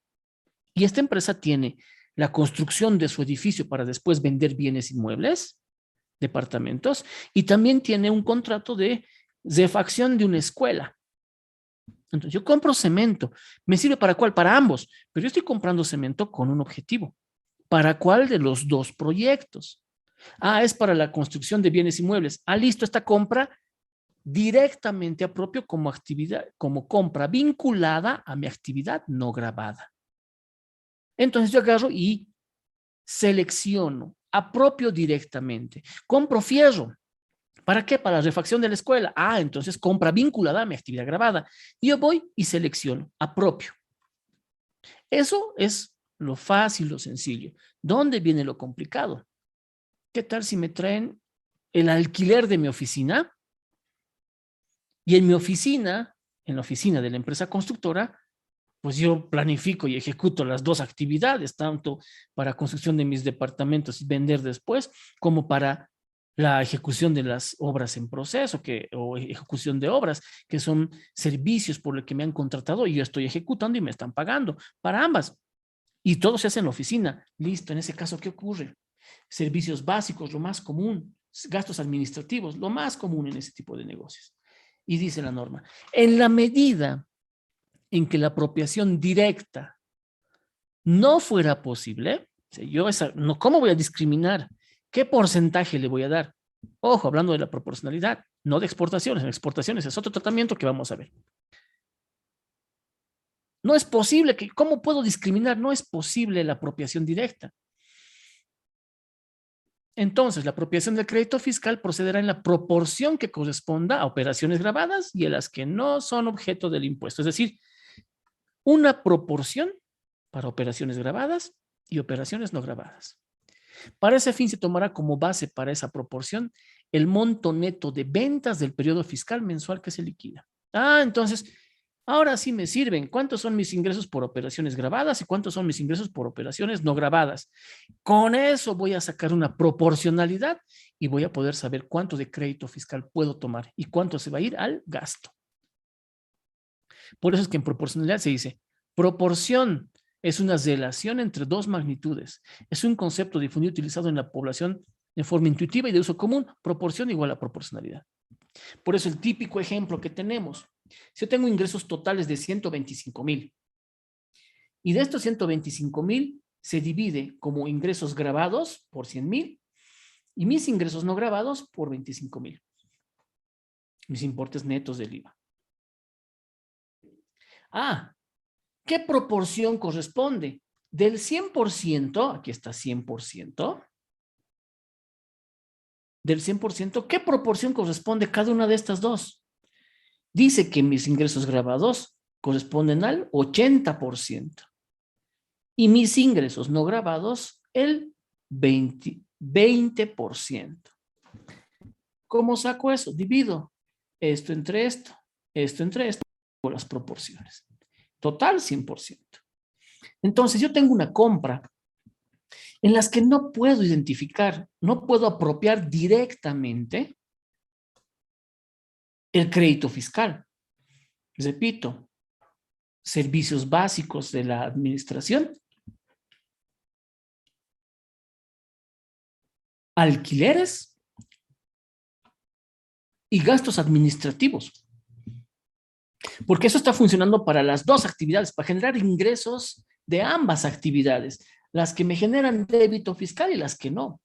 y esta empresa tiene la construcción de su edificio para después vender bienes inmuebles, departamentos, y también tiene un contrato de refacción de una escuela. Entonces yo compro cemento. ¿Me sirve para cuál? Para ambos. Pero yo estoy comprando cemento con un objetivo. ¿Para cuál de los dos proyectos? Ah, es para la construcción de bienes inmuebles. Ah, listo, esta compra directamente apropio como actividad, como compra vinculada a mi actividad no grabada. Entonces yo agarro y selecciono, apropio directamente. Compro fierro. ¿Para qué? Para la refacción de la escuela. Ah, entonces compra vinculada a mi actividad grabada. Y yo voy y selecciono, apropio. Eso es lo fácil, lo sencillo. ¿Dónde viene lo complicado? ¿Qué tal si me traen el alquiler de mi oficina? Y en mi oficina, en la oficina de la empresa constructora, pues yo planifico y ejecuto las dos actividades, tanto para construcción de mis departamentos y vender después, como para la ejecución de las obras en proceso, o ejecución de obras, que son servicios por los que me han contratado y yo estoy ejecutando y me están pagando para ambas. Y todo se hace en la oficina. Listo, en ese caso, ¿qué ocurre? Servicios básicos, lo más común, gastos administrativos, lo más común en ese tipo de negocios. Y dice la norma, en la medida en que la apropiación directa no fuera posible, o sea, ¿cómo voy a discriminar? ¿Qué porcentaje le voy a dar? Ojo, hablando de la proporcionalidad, no de exportaciones. En exportaciones es otro tratamiento que vamos a ver. No es posible ¿cómo puedo discriminar? No es posible la apropiación directa. Entonces, la apropiación del crédito fiscal procederá en la proporción que corresponda a operaciones grabadas y a las que no son objeto del impuesto. Es decir, una proporción para operaciones grabadas y operaciones no grabadas. Para ese fin se tomará como base para esa proporción el monto neto de ventas del periodo fiscal mensual que se liquida. Ah, entonces, ahora sí me sirven. ¿Cuántos son mis ingresos por operaciones grabadas y cuántos son mis ingresos por operaciones no grabadas? Con eso voy a sacar una proporcionalidad y voy a poder saber cuánto de crédito fiscal puedo tomar y cuánto se va a ir al gasto. Por eso es que en proporcionalidad se dice, proporción es una relación entre dos magnitudes. Es un concepto difundido y utilizado en la población de forma intuitiva y de uso común. Proporción igual a proporcionalidad. Por eso el típico ejemplo que tenemos, si yo tengo ingresos totales de 125,000 y de estos 125,000 se divide como ingresos grabados por 100,000 y mis ingresos no grabados por 25,000. Mis importes netos del IVA. Ah, ¿qué proporción corresponde? Del 100%, aquí está 100%, del 100%, ¿qué proporción corresponde cada una de estas dos? Dice que mis ingresos grabados corresponden al 80% y mis ingresos no grabados el 20%. ¿Cómo saco eso? Divido esto entre esto por las proporciones. Total 100%. Entonces yo tengo una compra en las que no puedo identificar, no puedo apropiar directamente el crédito fiscal. Repito, servicios básicos de la administración, alquileres y gastos administrativos. Porque eso está funcionando para las dos actividades, para generar ingresos de ambas actividades, las que me generan débito fiscal y las que no.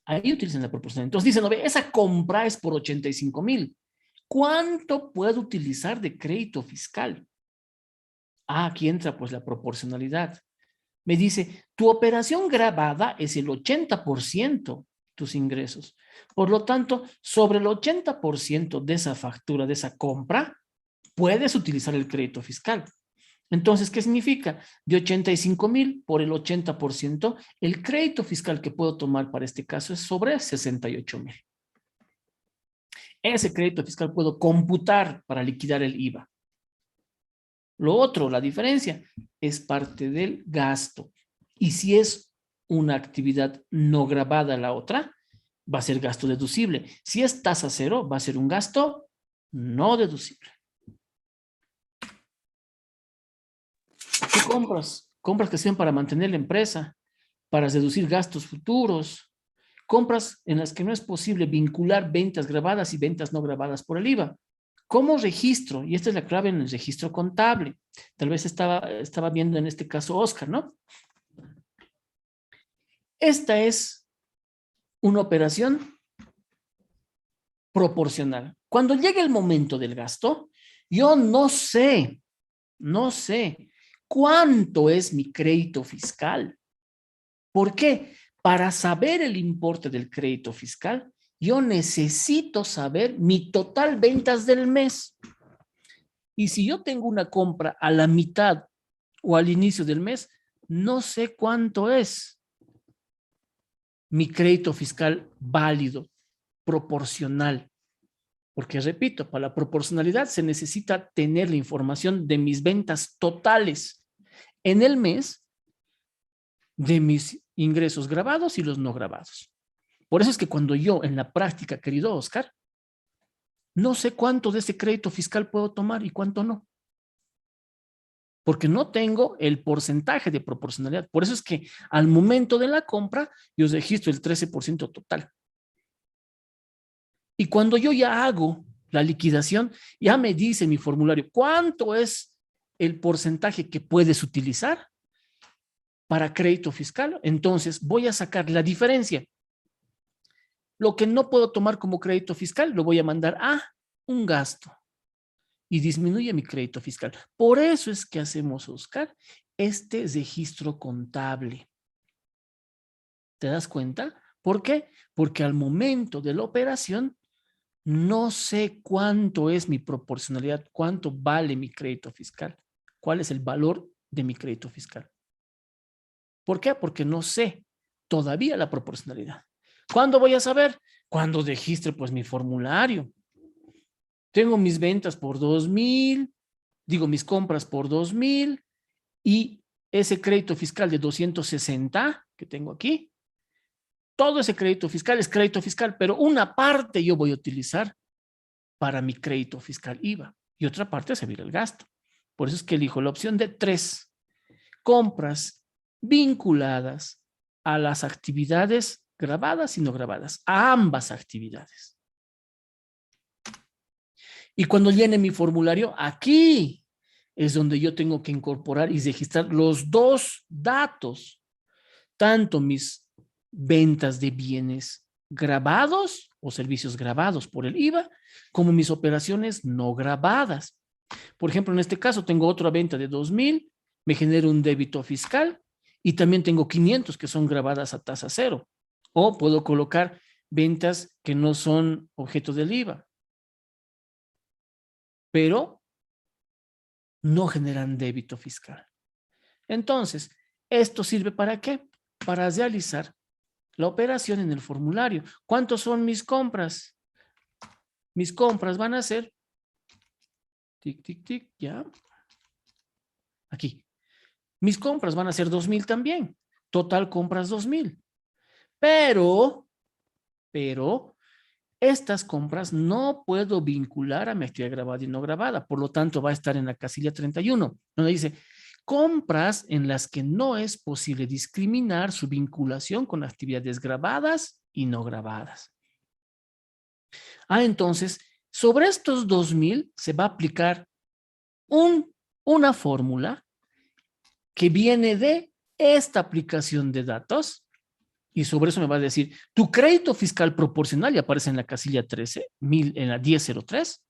Ahí utilizan la proporcionalidad. Entonces dicen, no ve, esa compra es por 85,000. ¿Cuánto puedo utilizar de crédito fiscal? Ah, aquí entra pues la proporcionalidad. Me dice, tu operación grabada es el 80% tus ingresos. Por lo tanto, sobre el 80% de esa factura, de esa compra, puedes utilizar el crédito fiscal. Entonces, ¿qué significa? De 85,000 por el 80%, el crédito fiscal que puedo tomar para este caso es sobre 68,000. Ese crédito fiscal puedo computar para liquidar el IVA. Lo otro, la diferencia, es parte del gasto. Y si es una actividad no grabada la otra, va a ser gasto deducible. Si es tasa cero, va a ser un gasto no deducible. ¿Qué compras? Compras que sean para mantener la empresa, para reducir gastos futuros. Compras en las que no es posible vincular ventas grabadas y ventas no grabadas por el IVA. ¿Cómo registro? Y esta es la clave en el registro contable. Tal vez estaba viendo en este caso Oscar, ¿no? Esta es una operación proporcional. Cuando llegue el momento del gasto, yo no sé cuánto es mi crédito fiscal. ¿Por qué? Para saber el importe del crédito fiscal, yo necesito saber mi total ventas del mes. Y si yo tengo una compra a la mitad o al inicio del mes, no sé cuánto es mi crédito fiscal válido, proporcional. Porque repito, para la proporcionalidad se necesita tener la información de mis ventas totales en el mes, de mis ingresos grabados y los no grabados. Por eso es que cuando yo en la práctica, querido Oscar, no sé cuánto de ese crédito fiscal puedo tomar y cuánto no. Porque no tengo el porcentaje de proporcionalidad. Por eso es que al momento de la compra, yo registro el 13% total. Y cuando yo ya hago la liquidación, ya me dice mi formulario cuánto es el porcentaje que puedes utilizar para crédito fiscal. Entonces voy a sacar la diferencia. Lo que no puedo tomar como crédito fiscal, lo voy a mandar a un gasto y disminuye mi crédito fiscal. Por eso es que hacemos, Oscar, este registro contable. ¿Te das cuenta? ¿Por qué? Porque al momento de la operación, no sé cuánto es mi proporcionalidad, cuánto vale mi crédito fiscal, cuál es el valor de mi crédito fiscal. ¿Por qué? Porque no sé todavía la proporcionalidad. ¿Cuándo voy a saber? Cuando registre pues mi formulario. Tengo mis ventas por 2,000, digo mis compras por 2,000 y ese crédito fiscal de 260 que tengo aquí, todo ese crédito fiscal es crédito fiscal, pero una parte yo voy a utilizar para mi crédito fiscal IVA y otra parte a servir el gasto. Por eso es que elijo la opción de 3. Compras vinculadas a las actividades grabadas y no grabadas, a ambas actividades. Y cuando llene mi formulario, aquí es donde yo tengo que incorporar y registrar los dos datos, tanto mis ventas de bienes grabados o servicios grabados por el IVA, como mis operaciones no grabadas. Por ejemplo, en este caso tengo otra venta de 2,000, me genera un débito fiscal y también tengo 500 que son grabadas a tasa cero. O puedo colocar ventas que no son objeto del IVA, pero no generan débito fiscal. Entonces, ¿esto sirve para qué? Para realizar la operación en el formulario. ¿Cuántos son mis compras? Mis compras van a ser, tic, tic, tic, ya. Aquí. Mis compras van a ser 2,000 también. Total compras 2,000. Pero estas compras no puedo vincular a mi actividad grabada y no grabada. Por lo tanto, va a estar en la casilla 31, donde dice compras en las que no es posible discriminar su vinculación con actividades grabadas y no grabadas. Entonces, sobre estos 2,000 se va a aplicar una fórmula que viene de esta aplicación de datos. Y sobre eso me va a decir, tu crédito fiscal proporcional, y aparece en la casilla 13, en la 1003,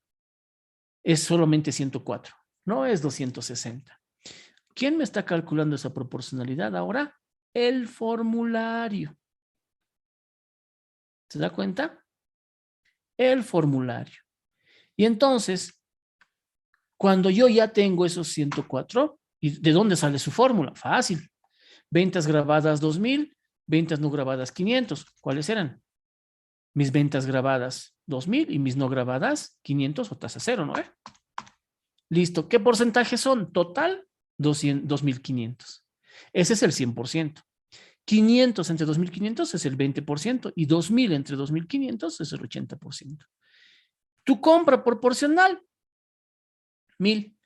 es solamente 104, no es 260. ¿Quién me está calculando esa proporcionalidad ahora? El formulario. ¿Se da cuenta? El formulario. Y entonces, cuando yo ya tengo esos 104, ¿y de dónde sale su fórmula? Fácil. Ventas grabadas 2,000. Ventas no grabadas 500. ¿Cuáles eran? Mis ventas grabadas 2,000 y mis no grabadas 500 o tasa cero, ¿no? Listo. ¿Qué porcentaje son? Total 2,500. Ese es el 100%. 500 entre 2.500 es el 20% y 2.000 entre 2.500 es el 80%. Tu compra proporcional, 1.000.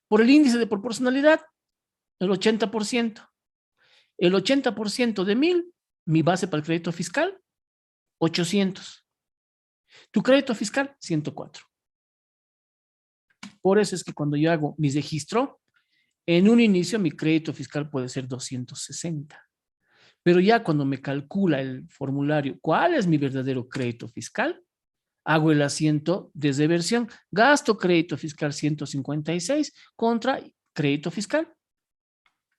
Por el índice de proporcionalidad, el 80%. El 80% de 1.000, mi base para el crédito fiscal, 800. Tu crédito fiscal, 104. Por eso es que cuando yo hago mi registro, en un inicio mi crédito fiscal puede ser 260. Pero ya cuando me calcula el formulario cuál es mi verdadero crédito fiscal, hago el asiento de reversión. Gasto crédito fiscal 156 contra crédito fiscal.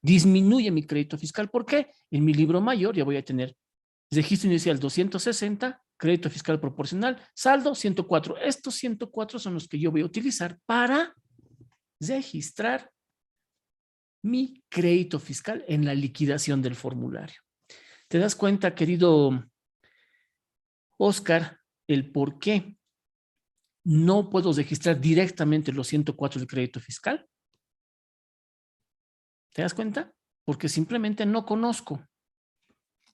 Disminuye mi crédito fiscal. ¿Por qué? En mi libro mayor ya voy a tener registro inicial 260, crédito fiscal proporcional, saldo 104. Estos 104 son los que yo voy a utilizar para registrar mi crédito fiscal en la liquidación del formulario. ¿Te das cuenta, querido Oscar, el por qué no puedo registrar directamente los 104 de crédito fiscal? ¿Te das cuenta? Porque simplemente no conozco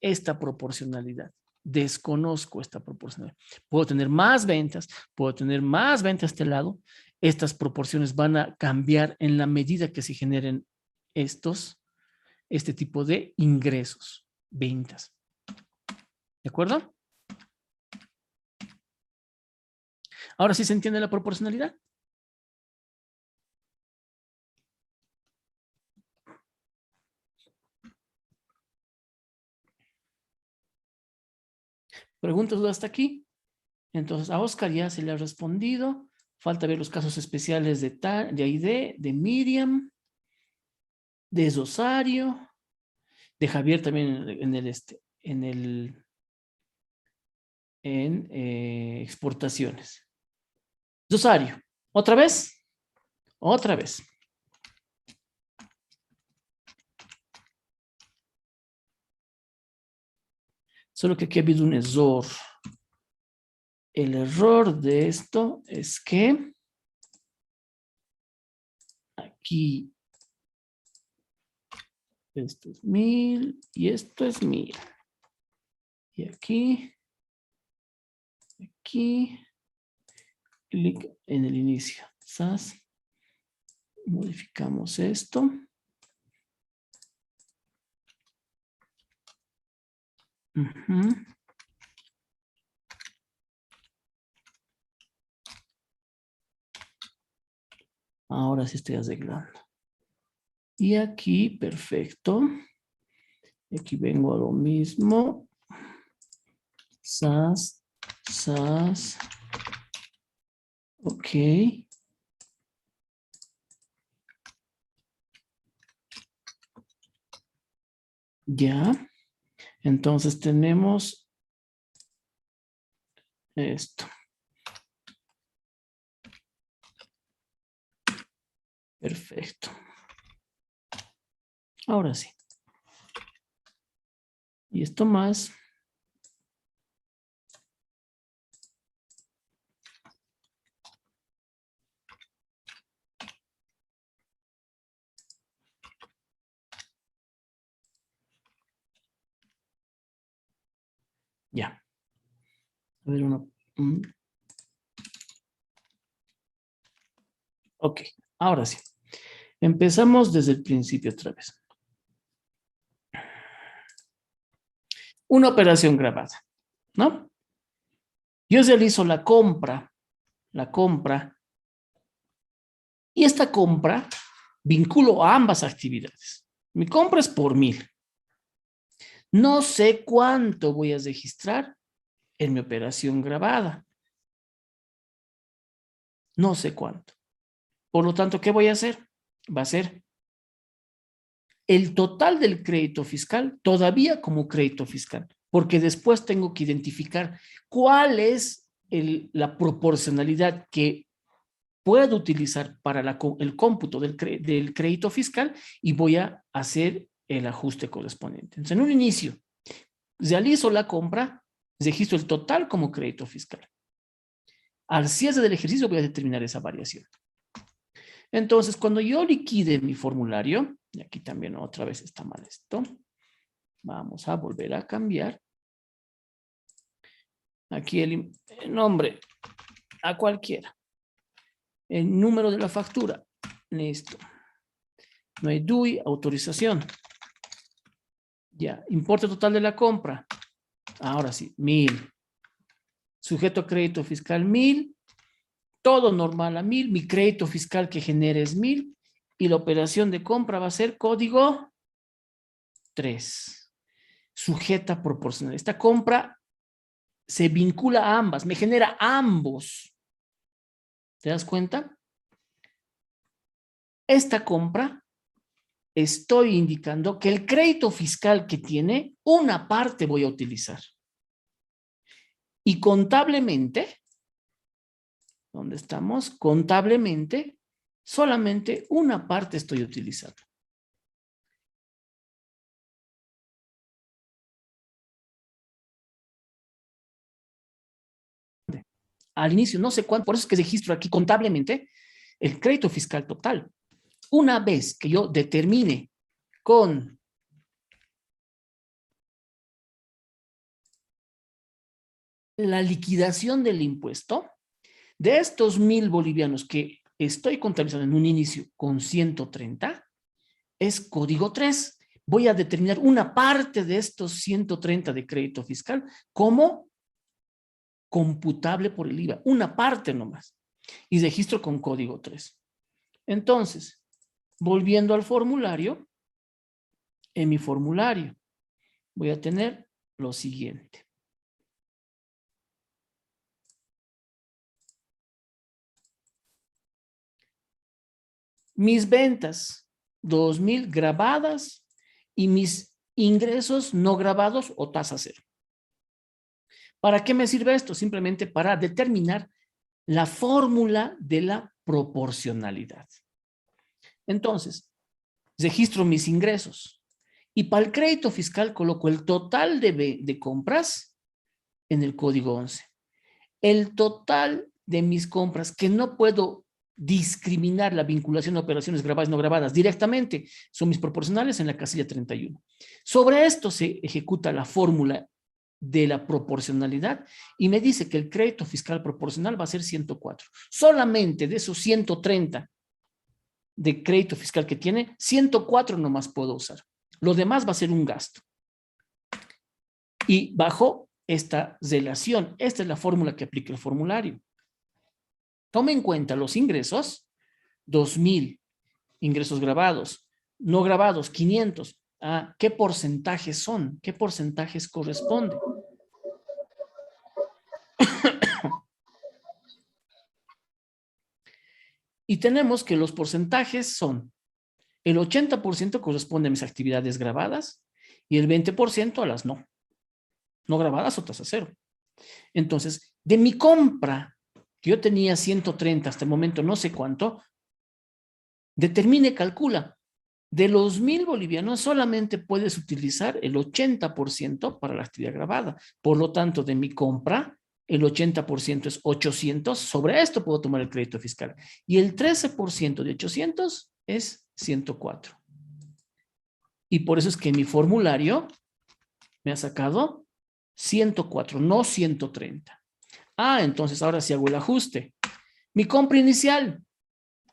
esta proporcionalidad. Desconozco esta proporcionalidad. Puedo tener más ventas de este lado. Estas proporciones van a cambiar en la medida que se generen este tipo de ingresos, ventas. ¿De acuerdo? Ahora sí se entiende la proporcionalidad. ¿Preguntas hasta aquí? Entonces, a Oscar ya se le ha respondido. Falta ver los casos especiales de Aide, de Miriam, de Rosario, de Javier también en exportaciones. Rosario, ¿otra vez? Otra vez. Solo que aquí ha habido un error. El error de esto es que aquí esto es 1.000 y esto es 1.000. Y aquí, clic en el inicio. SAS. Modificamos esto. Ahora sí estoy arreglando. Y aquí, perfecto. Aquí vengo a lo mismo. SAS. Ok. Ya. Entonces tenemos esto. Perfecto. Ahora sí. Y esto más. Ya. A ver, Ok, ahora sí. Empezamos desde el principio otra vez. Una operación grabada, ¿no? Yo realizo la compra, y esta compra vinculo a ambas actividades. Mi compra es por 1.000. No sé cuánto voy a registrar en mi operación grabada. No sé cuánto. Por lo tanto, ¿qué voy a hacer? Va a ser el total del crédito fiscal todavía como crédito fiscal, porque después tengo que identificar cuál es la proporcionalidad que puedo utilizar para el cómputo del crédito fiscal y voy a hacer el ajuste correspondiente. Entonces, en un inicio, realizo la compra, registro el total como crédito fiscal. Al cierre del ejercicio voy a determinar esa variación. Entonces, cuando yo liquide mi formulario, y aquí también otra vez está mal esto, Vamos a volver a cambiar. Aquí el nombre a cualquiera. El número de la factura. Listo. No hay DUI, autorización. Ya, importe total de la compra. Ahora sí, 1000. Sujeto a crédito fiscal 1000. Todo normal a 1000. Mi crédito fiscal que genere es 1000. Y la operación de compra va a ser código 3. Sujeta proporcional. Esta compra se vincula a ambas, me genera ambos. ¿Te das cuenta? Esta compra, estoy indicando que el crédito fiscal que tiene, una parte voy a utilizar. Y contablemente, ¿dónde estamos? Contablemente, solamente una parte estoy utilizando. Al inicio, no sé cuánto, por eso es que registro aquí contablemente el crédito fiscal total. Una vez que yo determine con la liquidación del impuesto, de estos 1000 bolivianos que estoy contabilizando en un inicio con 130, es código 3. Voy a determinar una parte de estos 130 de crédito fiscal como computable por el IVA, una parte nomás, y registro con código 3. Entonces, volviendo al formulario, en mi formulario voy a tener lo siguiente. Mis ventas, 2000 grabadas y mis ingresos no grabados o tasa cero. ¿Para qué me sirve esto? Simplemente para determinar la fórmula de la proporcionalidad. Entonces, registro mis ingresos y para el crédito fiscal coloco el total de compras en el código 11. El total de mis compras que no puedo discriminar la vinculación de operaciones grabadas y no grabadas directamente son mis proporcionales en la casilla 31. Sobre esto se ejecuta la fórmula de la proporcionalidad y me dice que el crédito fiscal proporcional va a ser 104. Solamente de esos 130 de crédito fiscal que tiene, 104 nomás puedo usar. Lo demás va a ser un gasto. Y bajo esta relación, esta es la fórmula que aplica el formulario. Tome en cuenta los ingresos, 2000, ingresos grabados, no grabados, 500. ¿Qué porcentajes son? ¿Qué porcentajes corresponden? Y tenemos que los porcentajes son, el 80% corresponde a mis actividades grabadas y el 20% a las no grabadas o tasa cero. Entonces, de mi compra, que yo tenía 130 hasta el momento, no sé cuánto, determine, calcula, de los 1000 bolivianos solamente puedes utilizar el 80% para la actividad grabada. Por lo tanto, de mi compra, el 80% es 800. Sobre esto puedo tomar el crédito fiscal. Y el 13% de 800 es 104. Y por eso es que mi formulario me ha sacado 104, no 130. Entonces ahora sí hago el ajuste. Mi compra inicial,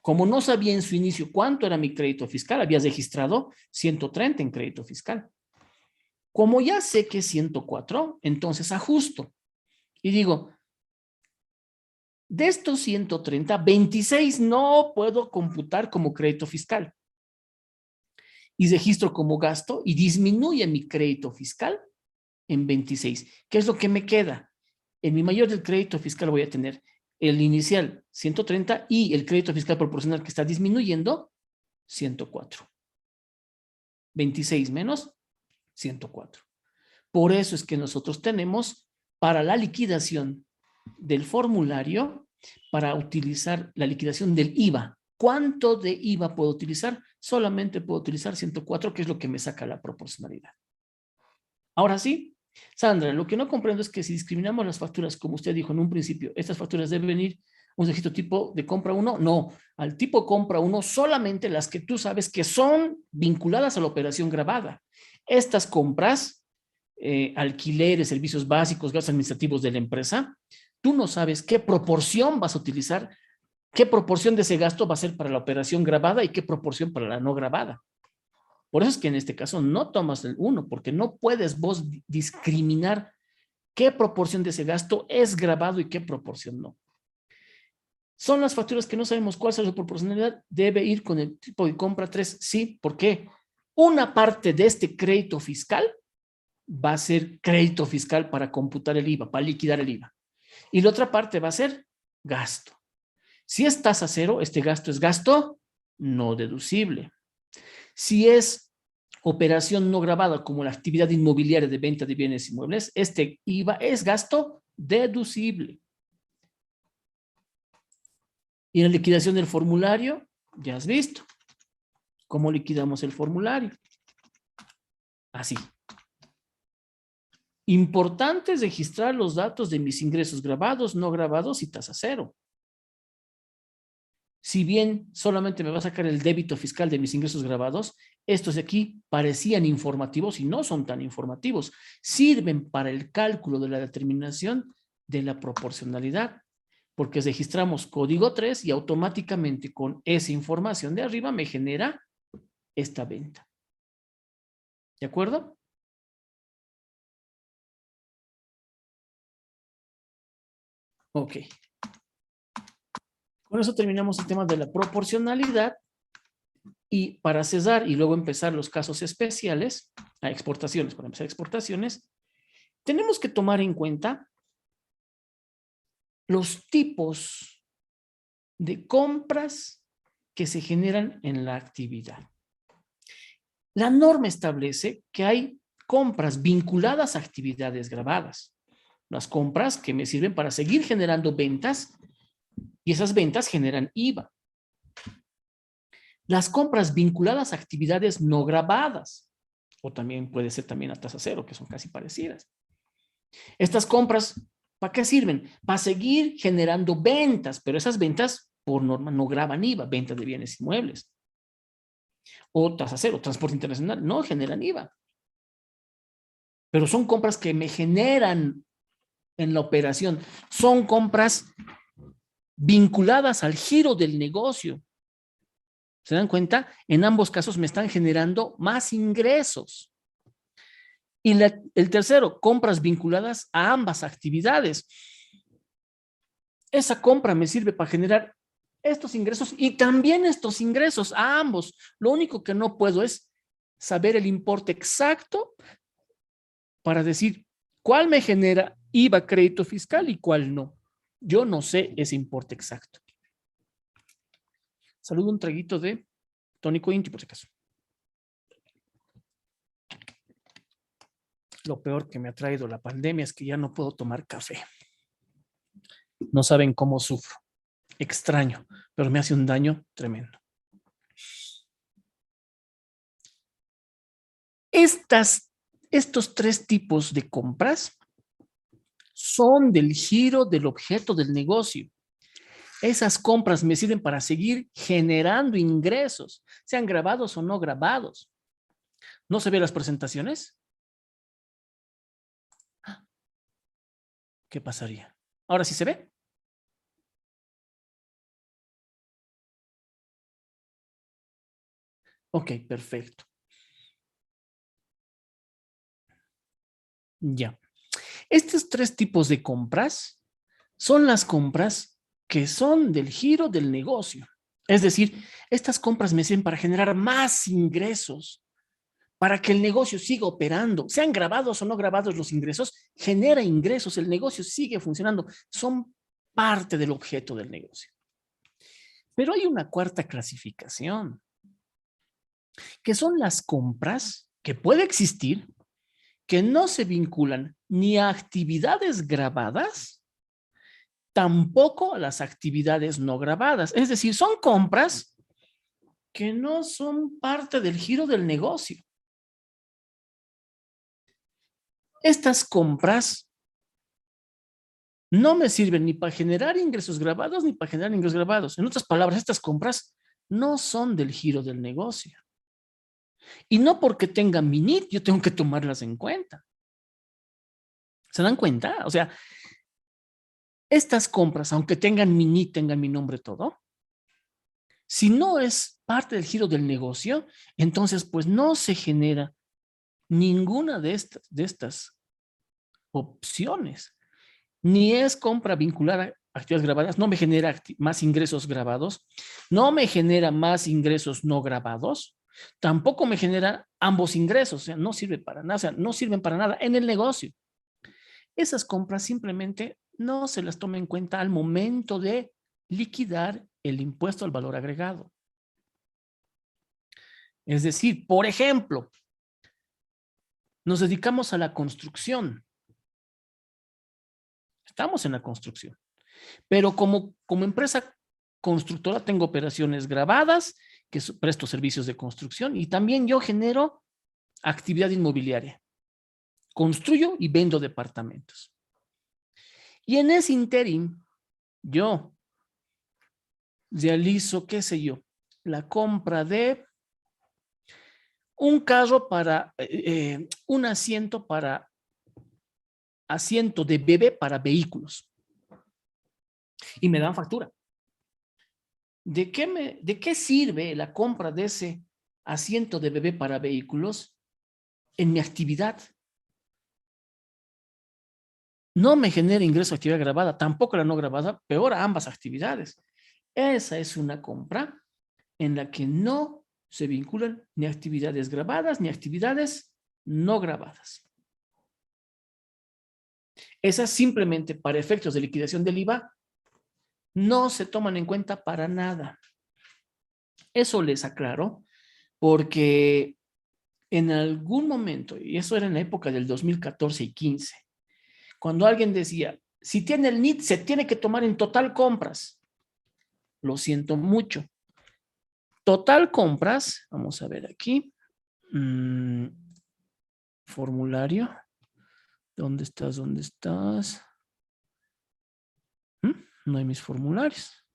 como no sabía en su inicio cuánto era mi crédito fiscal, había registrado 130 en crédito fiscal. Como ya sé que es 104, entonces ajusto. Y digo, de estos 130, 26 no puedo computar como crédito fiscal. Y registro como gasto y disminuye mi crédito fiscal en 26. ¿Qué es lo que me queda? En mi mayor del crédito fiscal voy a tener el inicial 130 y el crédito fiscal proporcional que está disminuyendo 104. 26 menos 104. Por eso es que nosotros tenemos para la liquidación del formulario, para utilizar la liquidación del IVA. ¿Cuánto de IVA puedo utilizar? Solamente puedo utilizar 104, que es lo que me saca la proporcionalidad. Ahora sí, Sandra, lo que no comprendo es que si discriminamos las facturas, como usted dijo en un principio, estas facturas deben ir a un registro tipo de compra 1. No, al tipo compra 1 solamente las que tú sabes que son vinculadas a la operación grabada. Estas compras, alquileres, servicios básicos, gastos administrativos de la empresa, tú no sabes qué proporción vas a utilizar, qué proporción de ese gasto va a ser para la operación grabada y qué proporción para la no grabada. Por eso es que en este caso no tomas el 1, porque no puedes vos discriminar qué proporción de ese gasto es grabado y qué proporción no. Son las facturas que no sabemos cuál es la proporcionalidad, debe ir con el tipo de compra 3, sí, ¿por qué? Una parte de este crédito fiscal va a ser crédito fiscal para computar el IVA, para liquidar el IVA. Y la otra parte va a ser gasto. Si es tasa cero, este gasto es gasto no deducible. Si es operación no grabada como la actividad inmobiliaria de venta de bienes inmuebles, este IVA es gasto deducible. Y en la liquidación del formulario, ya has visto cómo liquidamos el formulario. Así. Importante es registrar los datos de mis ingresos grabados, no grabados y tasa cero. Si bien solamente me va a sacar el débito fiscal de mis ingresos grabados, estos de aquí parecían informativos y no son tan informativos. Sirven para el cálculo de la determinación de la proporcionalidad, porque registramos código 3 y automáticamente con esa información de arriba me genera esta venta. ¿De acuerdo? Ok. Con eso terminamos el tema de la proporcionalidad y para cesar y luego empezar los casos especiales, a exportaciones, para empezar exportaciones, tenemos que tomar en cuenta los tipos de compras que se generan en la actividad. La norma establece que hay compras vinculadas a actividades grabadas. Las compras que me sirven para seguir generando ventas y esas ventas generan IVA. Las compras vinculadas a actividades no grabadas, o también puede ser también a tasa cero, que son casi parecidas. Estas compras, ¿para qué sirven? Para seguir generando ventas, pero esas ventas por norma no graban IVA, ventas de bienes inmuebles. O tasa cero, transporte internacional, no generan IVA. Pero son compras que me generan en la operación, son compras vinculadas al giro del negocio. ¿Se dan cuenta? En ambos casos me están generando más ingresos. Y el tercero, compras vinculadas a ambas actividades. Esa compra me sirve para generar estos ingresos y también estos ingresos a ambos. Lo único que no puedo es saber el importe exacto para decir cuál me genera IVA crédito fiscal y cuál no. Yo no sé ese importe exacto. Saludo un traguito de tónico Inti, por si acaso. Lo peor que me ha traído la pandemia es que ya no puedo tomar café. No saben cómo sufro. Extraño, pero me hace un daño tremendo. Estos tres tipos de compras son del giro del objeto del negocio. Esas compras me sirven para seguir generando ingresos, sean grabados o no grabados. ¿No se ven las presentaciones? ¿Qué pasaría? ¿Ahora sí se ve? Ok, perfecto. Ya. Estos tres tipos de compras son las compras que son del giro del negocio. Es decir, estas compras me sirven para generar más ingresos, para que el negocio siga operando. Sean grabados o no grabados los ingresos, genera ingresos, el negocio sigue funcionando. Son parte del objeto del negocio. Pero hay una cuarta clasificación, que son las compras que puede existir, que no se vinculan ni a actividades grabadas, tampoco a las actividades no grabadas. Es decir, son compras que no son parte del giro del negocio. Estas compras no me sirven ni para generar ingresos grabados ni para generar ingresos grabados. En otras palabras, estas compras no son del giro del negocio. Y no porque tengan mi NIT, yo tengo que tomarlas en cuenta. ¿Se dan cuenta? O sea, estas compras, aunque tengan mi NIT, tengan mi nombre, todo, si no es parte del giro del negocio, entonces pues no se genera ninguna de estas opciones. Ni es compra vinculada a actividades grabadas, no me genera más ingresos grabados, no me genera más ingresos no grabados, tampoco me genera ambos ingresos, o sea, no sirve para nada, o sea, no sirven para nada en el negocio. Esas compras simplemente no se las toma en cuenta al momento de liquidar el impuesto al valor agregado. Es decir, por ejemplo, nos dedicamos a la construcción. Estamos en la construcción. Pero como empresa constructora tengo operaciones grabadas, que presto servicios de construcción, y también yo genero actividad inmobiliaria. Construyo y vendo departamentos. Y en ese interín, yo realizo, qué sé yo, la compra de un carro para, un asiento de bebé para vehículos. Y me dan factura. ¿De qué sirve la compra de ese asiento de bebé para vehículos en mi actividad? No me genera ingreso a actividad grabada, tampoco la no grabada, peor a ambas actividades. Esa es una compra en la que no se vinculan ni actividades grabadas ni actividades no grabadas. Esas simplemente para efectos de liquidación del IVA no se toman en cuenta para nada. Eso les aclaro porque en algún momento, y eso era en la época del 2014 y 15, cuando alguien decía, si tiene el NIT, se tiene que tomar en total compras. Lo siento mucho. Total compras, vamos a ver aquí. Formulario. ¿Dónde estás? ¿Dónde estás? No hay mis formularios.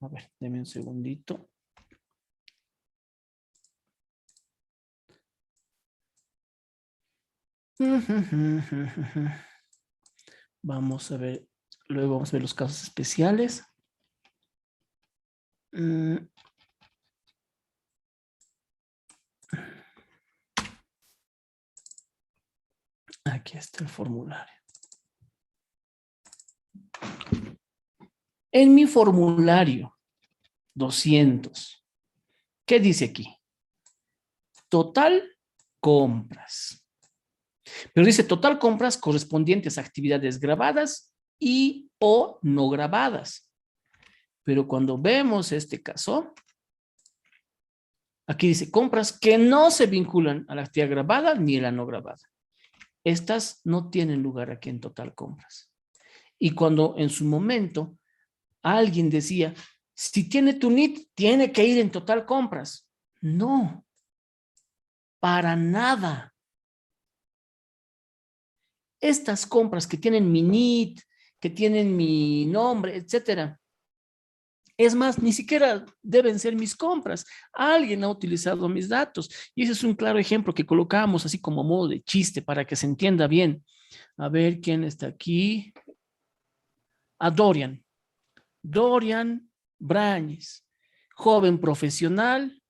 A ver, deme un segundito. Vamos a ver, luego vamos a ver los casos especiales. Aquí está el formulario. En mi formulario 200, ¿qué dice aquí? Total compras. Pero dice total compras correspondientes a actividades grabadas y o no grabadas. Pero cuando vemos este caso, aquí dice compras que no se vinculan a la actividad grabada ni a la no grabada. Estas no tienen lugar aquí en total compras. Y cuando en su momento alguien decía, si tiene tu NIT, tiene que ir en total compras. No, para nada. Estas compras que tienen mi NIT, que tienen mi nombre, etcétera. Es más, ni siquiera deben ser mis compras. Alguien ha utilizado mis datos. Y ese es un claro ejemplo que colocamos así como modo de chiste para que se entienda bien. A ver quién está aquí. A Dorian. Dorian Brañez, joven profesional.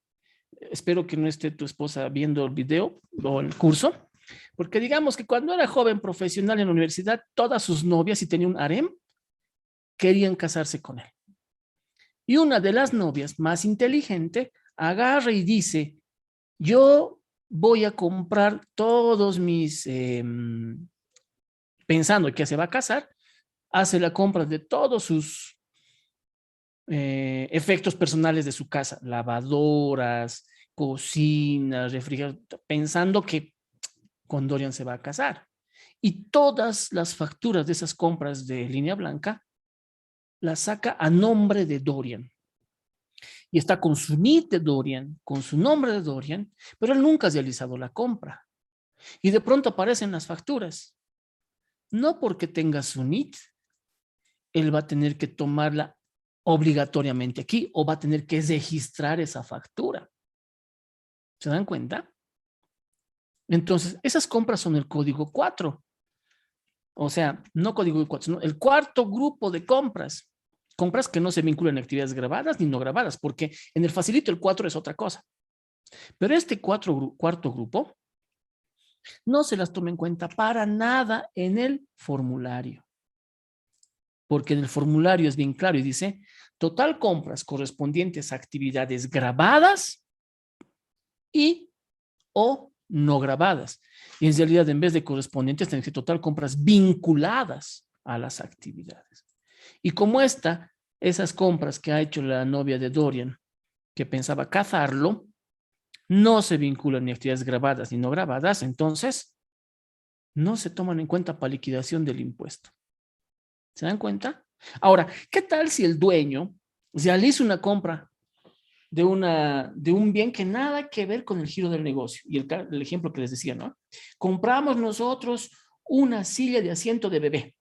Espero que no esté tu esposa viendo el video o el curso. Porque digamos que cuando era joven profesional en la universidad, todas sus novias, si tenía un harem, querían casarse con él. Y una de las novias, más inteligente, agarra y dice, yo voy a comprar todos mis, pensando que se va a casar, hace la compra de todos sus efectos personales de su casa, lavadoras, cocinas, refrigeradores, pensando que con Dorian se va a casar. Y todas las facturas de esas compras de línea blanca las saca a nombre de Dorian. Y está con su NIT de Dorian, con su nombre de Dorian, pero él nunca ha realizado la compra. Y de pronto aparecen las facturas. No porque tenga su NIT él va a tener que tomarla obligatoriamente aquí o va a tener que registrar esa factura. ¿Se dan cuenta? Entonces, esas compras son el código 4. O sea, no código 4, sino el cuarto grupo de compras. Compras que no se vinculan a actividades grabadas ni no grabadas, porque en el facilito el 4 es otra cosa. Pero este cuarto grupo no se las toma en cuenta para nada en el formulario. Porque en el formulario es bien claro y dice, total compras correspondientes a actividades grabadas y o no grabadas. Y en realidad, en vez de correspondientes, tiene que ser total compras vinculadas a las actividades. Y como esas compras que ha hecho la novia de Dorian, que pensaba cazarlo, no se vinculan ni actividades grabadas ni no grabadas, entonces no se toman en cuenta para liquidación del impuesto. ¿Se dan cuenta? Ahora, ¿qué tal si el dueño realiza una compra de un bien que nada que ver con el giro del negocio? Y el ejemplo que les decía, ¿no? Compramos nosotros una silla de asiento de bebé.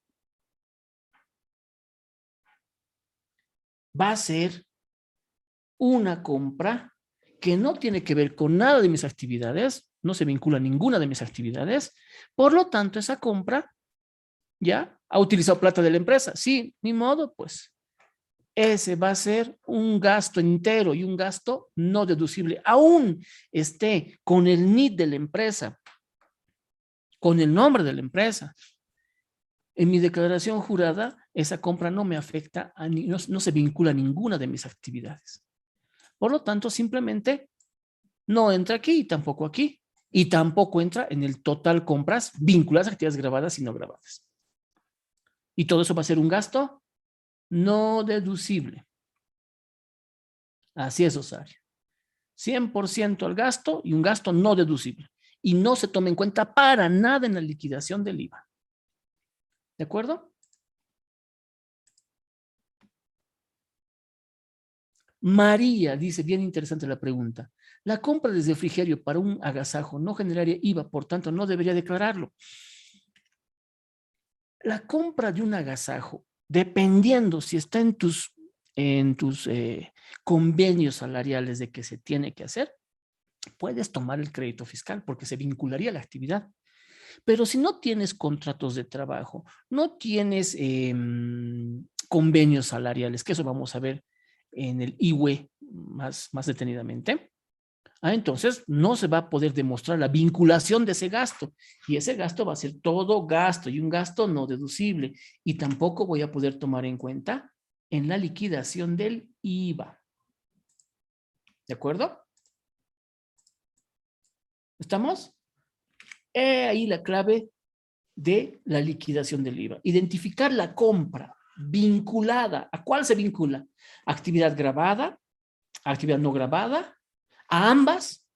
Va a ser una compra que no tiene que ver con nada de mis actividades, no se vincula a ninguna de mis actividades, por lo tanto, esa compra ya ha utilizado plata de la empresa. Sí, ni modo, pues. Ese va a ser un gasto entero y un gasto no deducible, aún esté con el NID de la empresa, con el nombre de la empresa. En mi declaración jurada, esa compra no me afecta, no se vincula a ninguna de mis actividades. Por lo tanto, simplemente no entra aquí y tampoco aquí. Y tampoco entra en el total compras vinculadas a actividades grabadas y no grabadas. Y todo eso va a ser un gasto no deducible. Así es, Osario. 100% al gasto y un gasto no deducible. Y no se toma en cuenta para nada en la liquidación del IVA. ¿De acuerdo? María dice, bien interesante la pregunta. La compra de refrigerio para un agasajo no generaría IVA, por tanto no debería declararlo. La compra de un agasajo, dependiendo si está en tus convenios salariales de que se tiene que hacer, puedes tomar el crédito fiscal porque se vincularía a la actividad. Pero si no tienes contratos de trabajo, no tienes convenios salariales, que eso vamos a ver en el IWE más detenidamente, entonces no se va a poder demostrar la vinculación de ese gasto. Y ese gasto va a ser todo gasto y un gasto no deducible. Y tampoco voy a poder tomar en cuenta en la liquidación del IVA. ¿De acuerdo? ¿Estamos? Ahí la clave de la liquidación del IVA. Identificar la compra vinculada. ¿A cuál se vincula? Actividad grabada, actividad no grabada, a ambas.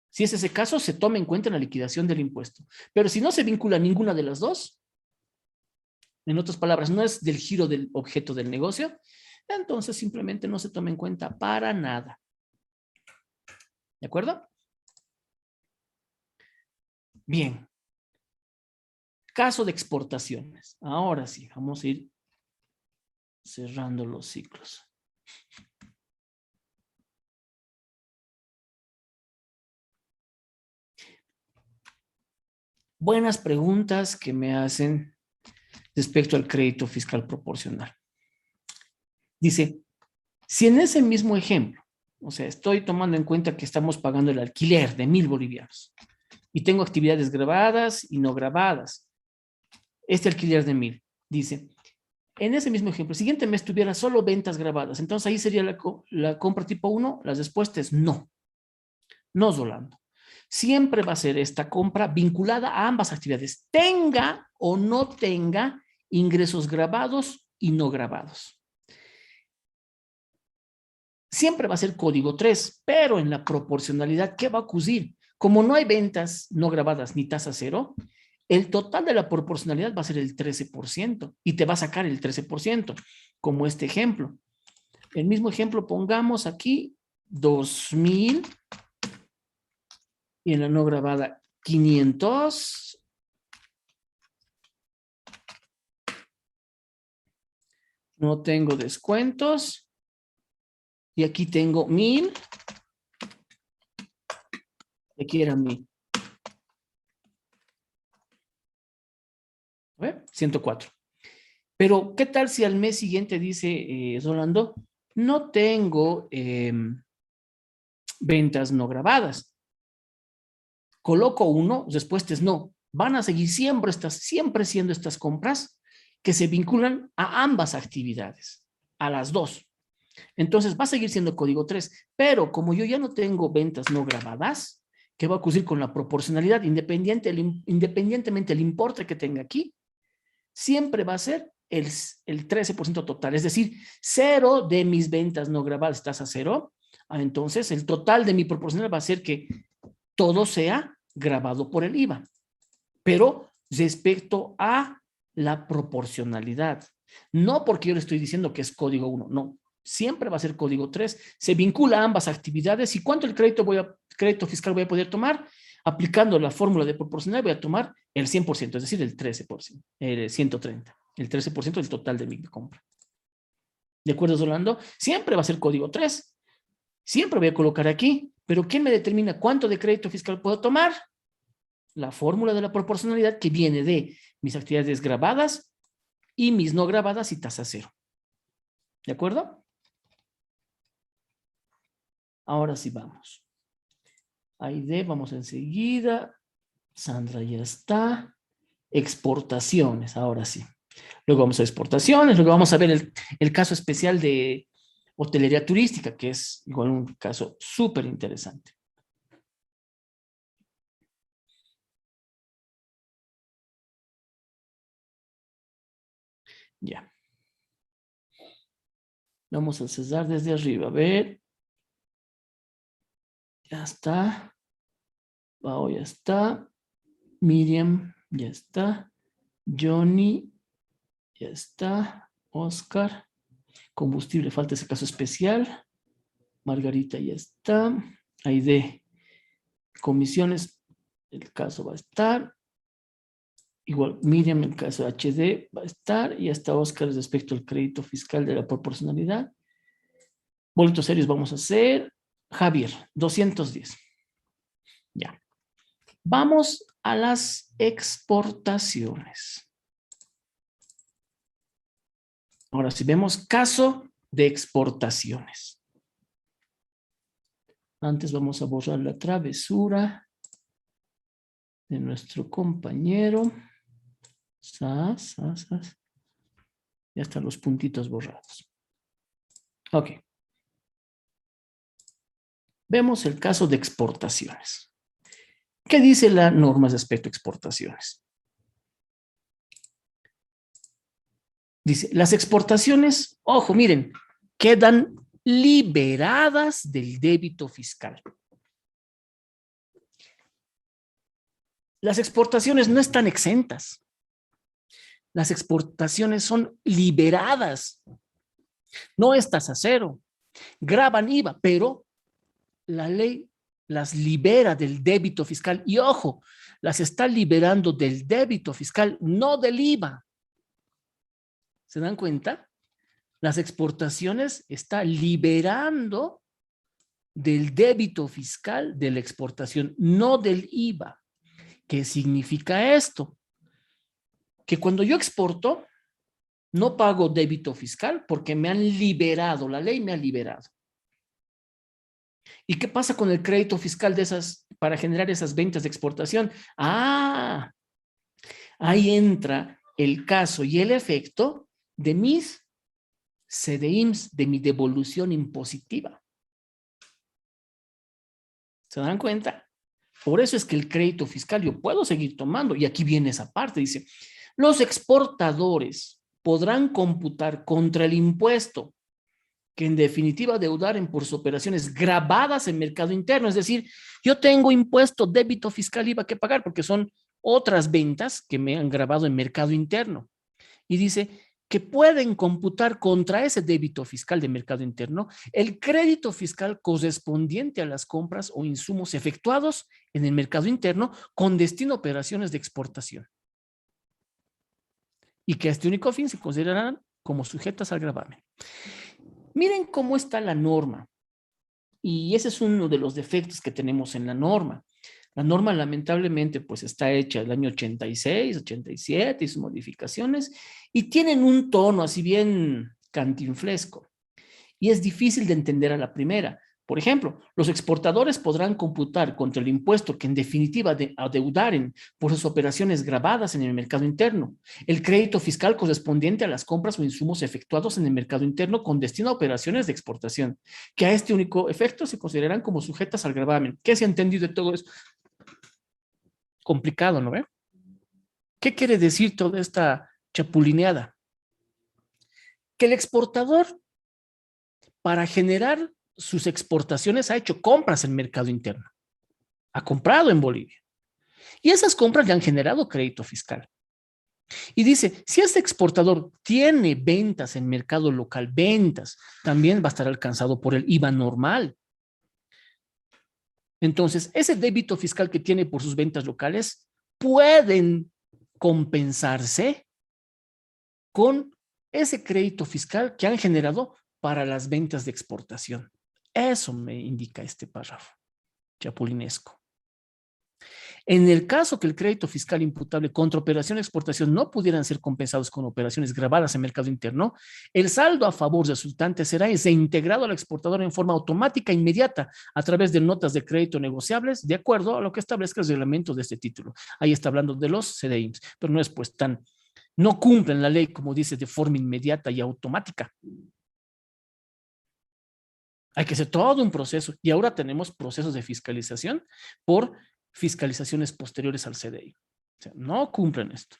Si es ese caso, se toma en cuenta en la liquidación del impuesto. Pero si no se vincula a ninguna de las dos, en otras palabras, no es del giro del objeto del negocio, entonces simplemente no se toma en cuenta para nada. ¿De acuerdo? Bien. Caso de exportaciones. Ahora sí, vamos a ir cerrando los ciclos. Buenas preguntas que me hacen respecto al crédito fiscal proporcional. Dice, si en ese mismo ejemplo, o sea, estoy tomando en cuenta que estamos pagando el alquiler de 1,000 bolivianos y tengo actividades grabadas y no grabadas. Este alquiler de 1,000, dice, en ese mismo ejemplo, el siguiente mes tuviera solo ventas grabadas, entonces ahí sería la compra tipo 1, la respuesta es no. No, Rolando. Siempre va a ser esta compra vinculada a ambas actividades, tenga o no tenga ingresos grabados y no grabados. Siempre va a ser código 3, pero en la proporcionalidad, ¿qué va a ocurrir? Como no hay ventas no grabadas ni tasa cero, el total de la proporcionalidad va a ser el 13% y te va a sacar el 13%, como este ejemplo. El mismo ejemplo, pongamos aquí 2,000 y en la no grabada 500. No tengo descuentos. Y aquí tengo 1000. Aquí era 1000. A ver, 104. Pero, ¿qué tal si al mes siguiente dice Rolando, no tengo ventas no grabadas? Coloco 1, respuesta es no. Van a seguir siempre siendo estas compras que se vinculan a ambas actividades, a las dos. Entonces va a seguir siendo código 3, pero como yo ya no tengo ventas no grabadas, ¿qué va a ocurrir con la proporcionalidad? Independientemente del importe que tenga aquí, siempre va a ser el 13% total, es decir, 0 de mis ventas no grabadas tasa 0. Entonces el total de mi proporcional va a ser que todo sea grabado por el IVA, pero respecto a la proporcionalidad, no porque yo le estoy diciendo que es código 1, no, siempre va a ser código 3, se vincula a ambas actividades. ¿Y cuánto el crédito fiscal voy a poder tomar? Aplicando la fórmula de proporcionalidad voy a tomar el 100%, es decir, el 13%, el 130, el 13% del total de mi compra. ¿De acuerdo, Rolando? Siempre va a ser código 3. Siempre voy a colocar aquí, pero ¿quién me determina cuánto de crédito fiscal puedo tomar? La fórmula de la proporcionalidad que viene de mis actividades grabadas y mis no grabadas y tasa 0. ¿De acuerdo? Ahora sí vamos. Aide, vamos enseguida. Sandra ya está. Exportaciones, ahora sí. Luego vamos a exportaciones, luego vamos a ver el caso especial de hotelería turística, que es igual un caso súper interesante. Ya. Vamos a cesar desde arriba. A ver. Ya está. Pau ya está. Miriam ya está. Johnny ya está. Oscar. Combustible, falta ese caso especial. Margarita ya está. Aide. Comisiones, el caso va a estar. Igual Miriam, el caso de HD va a estar. Y hasta Oscar respecto al crédito fiscal de la proporcionalidad. Boletos serios vamos a hacer. Javier, 210. Ya. Vamos a las exportaciones. Ahora si vemos caso de exportaciones. Antes vamos a borrar la travesura de nuestro compañero. Ya están los puntitos borrados. Ok. Vemos el caso de exportaciones. ¿Qué dice la norma respecto a exportaciones? Dice, las exportaciones, ojo, miren, quedan liberadas del débito fiscal. Las exportaciones no están exentas. Las exportaciones son liberadas. No es tasa cero. Graban IVA, pero la ley las libera del débito fiscal. Y ojo, las está liberando del débito fiscal, no del IVA. ¿Se dan cuenta? Las exportaciones está liberando del débito fiscal de la exportación, no del IVA. ¿Qué significa esto? Que cuando yo exporto, no pago débito fiscal porque me han liberado, la ley me ha liberado. ¿Y qué pasa con el crédito fiscal de esas, para generar esas ventas de exportación? Ah, ahí entra el caso y el efecto de mis CDIMS, de mi devolución impositiva. ¿Se dan cuenta? Por eso es que el crédito fiscal yo puedo seguir tomando. Y aquí viene esa parte, dice, los exportadores podrán computar contra el impuesto que en definitiva deudaren por sus operaciones grabadas en mercado interno. Es decir, yo tengo impuesto, débito fiscal, IVA que pagar porque son otras ventas que me han grabado en mercado interno. Y dice que pueden computar contra ese débito fiscal de mercado interno el crédito fiscal correspondiente a las compras o insumos efectuados en el mercado interno con destino a operaciones de exportación. Y que a este único fin se considerarán como sujetas al gravamen. Miren cómo está la norma. Y ese es uno de los defectos que tenemos en la norma. La norma lamentablemente pues está hecha el año 86, 87 y sus modificaciones y tienen un tono así bien cantinflesco y es difícil de entender a la primera. Por ejemplo, los exportadores podrán computar contra el impuesto que en definitiva adeudaren por sus operaciones grabadas en el mercado interno, el crédito fiscal correspondiente a las compras o insumos efectuados en el mercado interno con destino a operaciones de exportación, que a este único efecto se considerarán como sujetas al gravamen. ¿Qué se ha entendido de todo eso? Complicado, ¿no ve? ¿Qué quiere decir toda esta chapulineada? Que el exportador, para generar sus exportaciones, ha hecho compras en el mercado interno. Ha comprado en Bolivia. Y esas compras le han generado crédito fiscal. Y dice, si este exportador tiene ventas en mercado local, ventas, también va a estar alcanzado por el IVA normal. Entonces, ese débito fiscal que tiene por sus ventas locales pueden compensarse con ese crédito fiscal que han generado para las ventas de exportación. Eso me indica este párrafo chapulinesco. En el caso que el crédito fiscal imputable contra operación de exportación no pudieran ser compensados con operaciones grabadas en mercado interno, el saldo a favor resultante será reintegrado al exportador en forma automática e inmediata a través de notas de crédito negociables de acuerdo a lo que establezca el reglamento de este título. Ahí está hablando de los CDIMs, pero no es pues tan, no cumplen la ley como dice de forma inmediata y automática. Hay que hacer todo un proceso y ahora tenemos procesos de fiscalización por fiscalizaciones posteriores al CDI. O sea, no cumplen esto.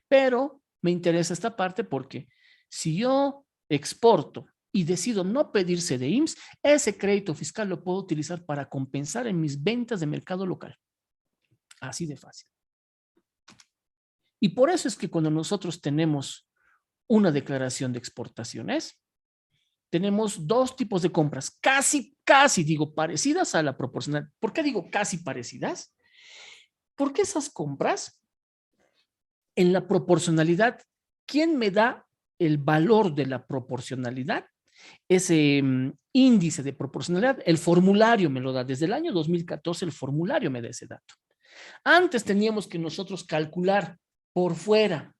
Pero me interesa esta parte porque si yo exporto y decido no pedir CDIMs, ese crédito fiscal lo puedo utilizar para compensar en mis ventas de mercado local. Así de fácil. Y por eso es que cuando nosotros tenemos una declaración de exportaciones, tenemos dos tipos de compras, casi digo parecidas a la proporcional. ¿Por qué digo casi parecidas? Porque esas compras, en la proporcionalidad, ¿quién me da el valor de la proporcionalidad? Ese índice de proporcionalidad, el formulario me lo da. Desde el año 2014 el formulario me da ese dato. Antes teníamos que nosotros calcular por fuera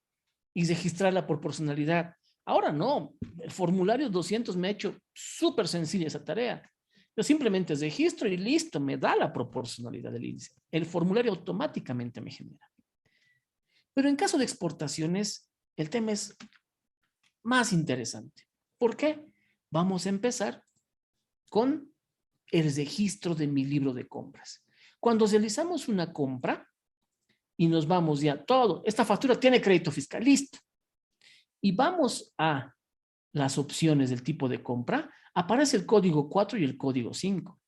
y registrar la proporcionalidad. Ahora no, el formulario 200 me ha hecho súper sencilla esa tarea. Yo simplemente registro y listo, me da la proporcionalidad del índice. El formulario automáticamente me genera. Pero en caso de exportaciones, el tema es más interesante. ¿Por qué? Vamos a empezar con el registro de mi libro de compras. Cuando realizamos una compra y nos vamos ya todo, esta factura tiene crédito fiscal, listo. Y vamos a las opciones del tipo de compra, aparece el código 4 y el código 5.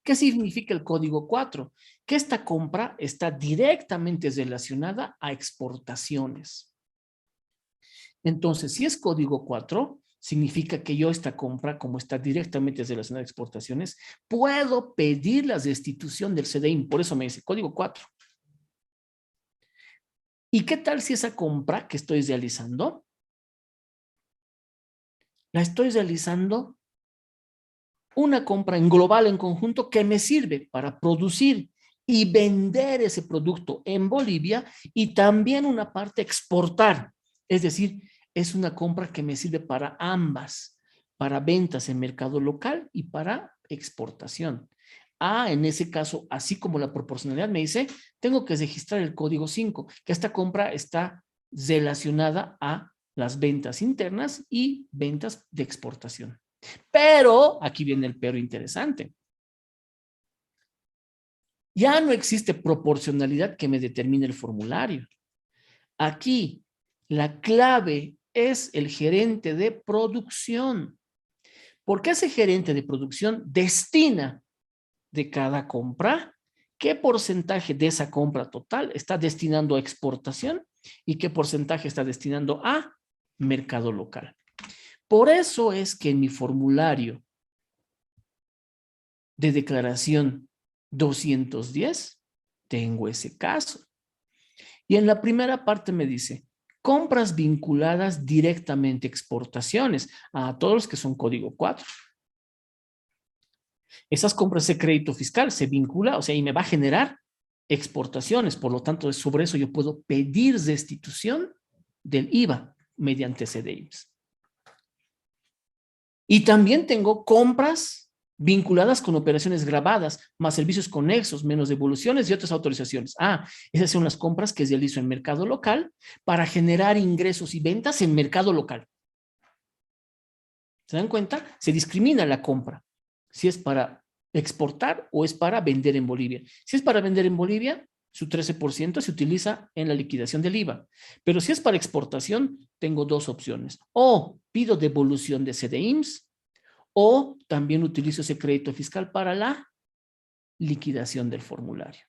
¿Qué significa el código 4? Que esta compra está directamente relacionada a exportaciones. Entonces, si es código 4, significa que yo esta compra, como está directamente relacionada a exportaciones, puedo pedir la restitución del CDIM. Por eso me dice código 4. ¿Y qué tal si esa compra que estoy realizando, la estoy realizando una compra en global, en conjunto, que me sirve para producir y vender ese producto en Bolivia y también una parte exportar? Es decir, es una compra que me sirve para ambas, para ventas en mercado local y para exportación. En ese caso, así como la proporcionalidad me dice, tengo que registrar el código 5, que esta compra está relacionada a las ventas internas y ventas de exportación. Pero, aquí viene el pero interesante. Ya no existe proporcionalidad que me determine el formulario. Aquí, la clave es el gerente de producción. Porque ese gerente de producción destina de cada compra, qué porcentaje de esa compra total está destinando a exportación y qué porcentaje está destinando a mercado local. Por eso es que en mi formulario de declaración 210 tengo ese caso. Y en la primera parte me dice, compras vinculadas directamente a exportaciones, a todos los que son código 4. Esas compras de crédito fiscal se vincula, o sea, y me va a generar exportaciones. Por lo tanto, sobre eso yo puedo pedir destitución del IVA mediante CDIMS. Y también tengo compras vinculadas con operaciones grabadas, más servicios conexos, menos devoluciones y otras autorizaciones. Esas son las compras que realizo en mercado local para generar ingresos y ventas en mercado local. ¿Se dan cuenta? Se discrimina la compra. Si es para exportar o es para vender en Bolivia. Si es para vender en Bolivia, su 13% se utiliza en la liquidación del IVA. Pero si es para exportación, tengo dos opciones. O pido devolución de CDIMS o también utilizo ese crédito fiscal para la liquidación del formulario.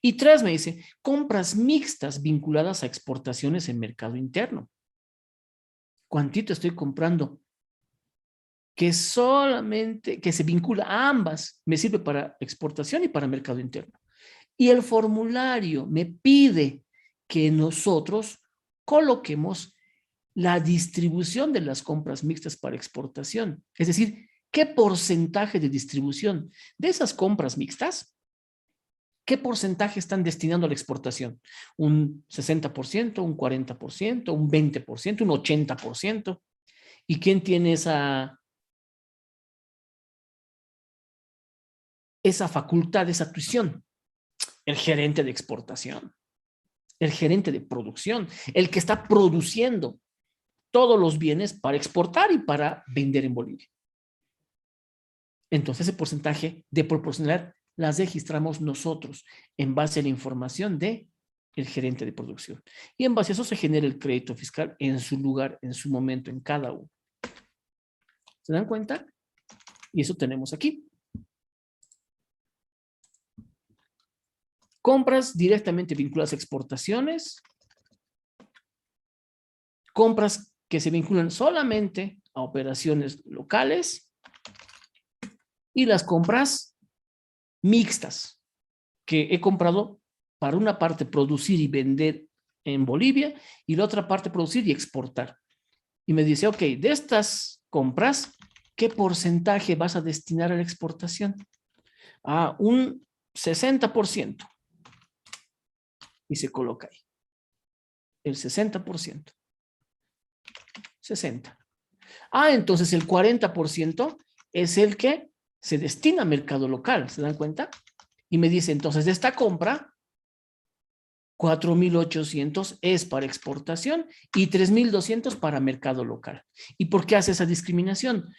Y 3 me dice, compras mixtas vinculadas a exportaciones en mercado interno. ¿Cuántito estoy comprando? Que solamente, que se vincula a ambas, me sirve para exportación y para mercado interno. Y el formulario me pide que nosotros coloquemos la distribución de las compras mixtas para exportación. Es decir, ¿qué porcentaje de distribución de esas compras mixtas, qué porcentaje están destinando a la exportación? ¿Un 60%, un 40%, un 20%, un 80%? ¿Y quién tiene esa facultad, esa tuición? El gerente de exportación, el gerente de producción, el que está produciendo todos los bienes para exportar y para vender en Bolivia. Entonces, ese porcentaje de proporcionalidad las registramos nosotros en base a la información del gerente de producción. Y en base a eso se genera el crédito fiscal en su lugar, en su momento, en cada uno. ¿Se dan cuenta? Y eso tenemos aquí. Compras directamente vinculadas a exportaciones. Compras que se vinculan solamente a operaciones locales. Y las compras mixtas, que he comprado para una parte producir y vender en Bolivia y la otra parte producir y exportar. Y me dice, ok, de estas compras, ¿qué porcentaje vas a destinar a la exportación? Un 60%. Y se coloca ahí. El 60%. 60. Entonces el 40% es el que se destina a mercado local. ¿Se dan cuenta? Y me dice, entonces, de esta compra, 4.800 es para exportación y 3.200 para mercado local. ¿Y por qué hace esa discriminación?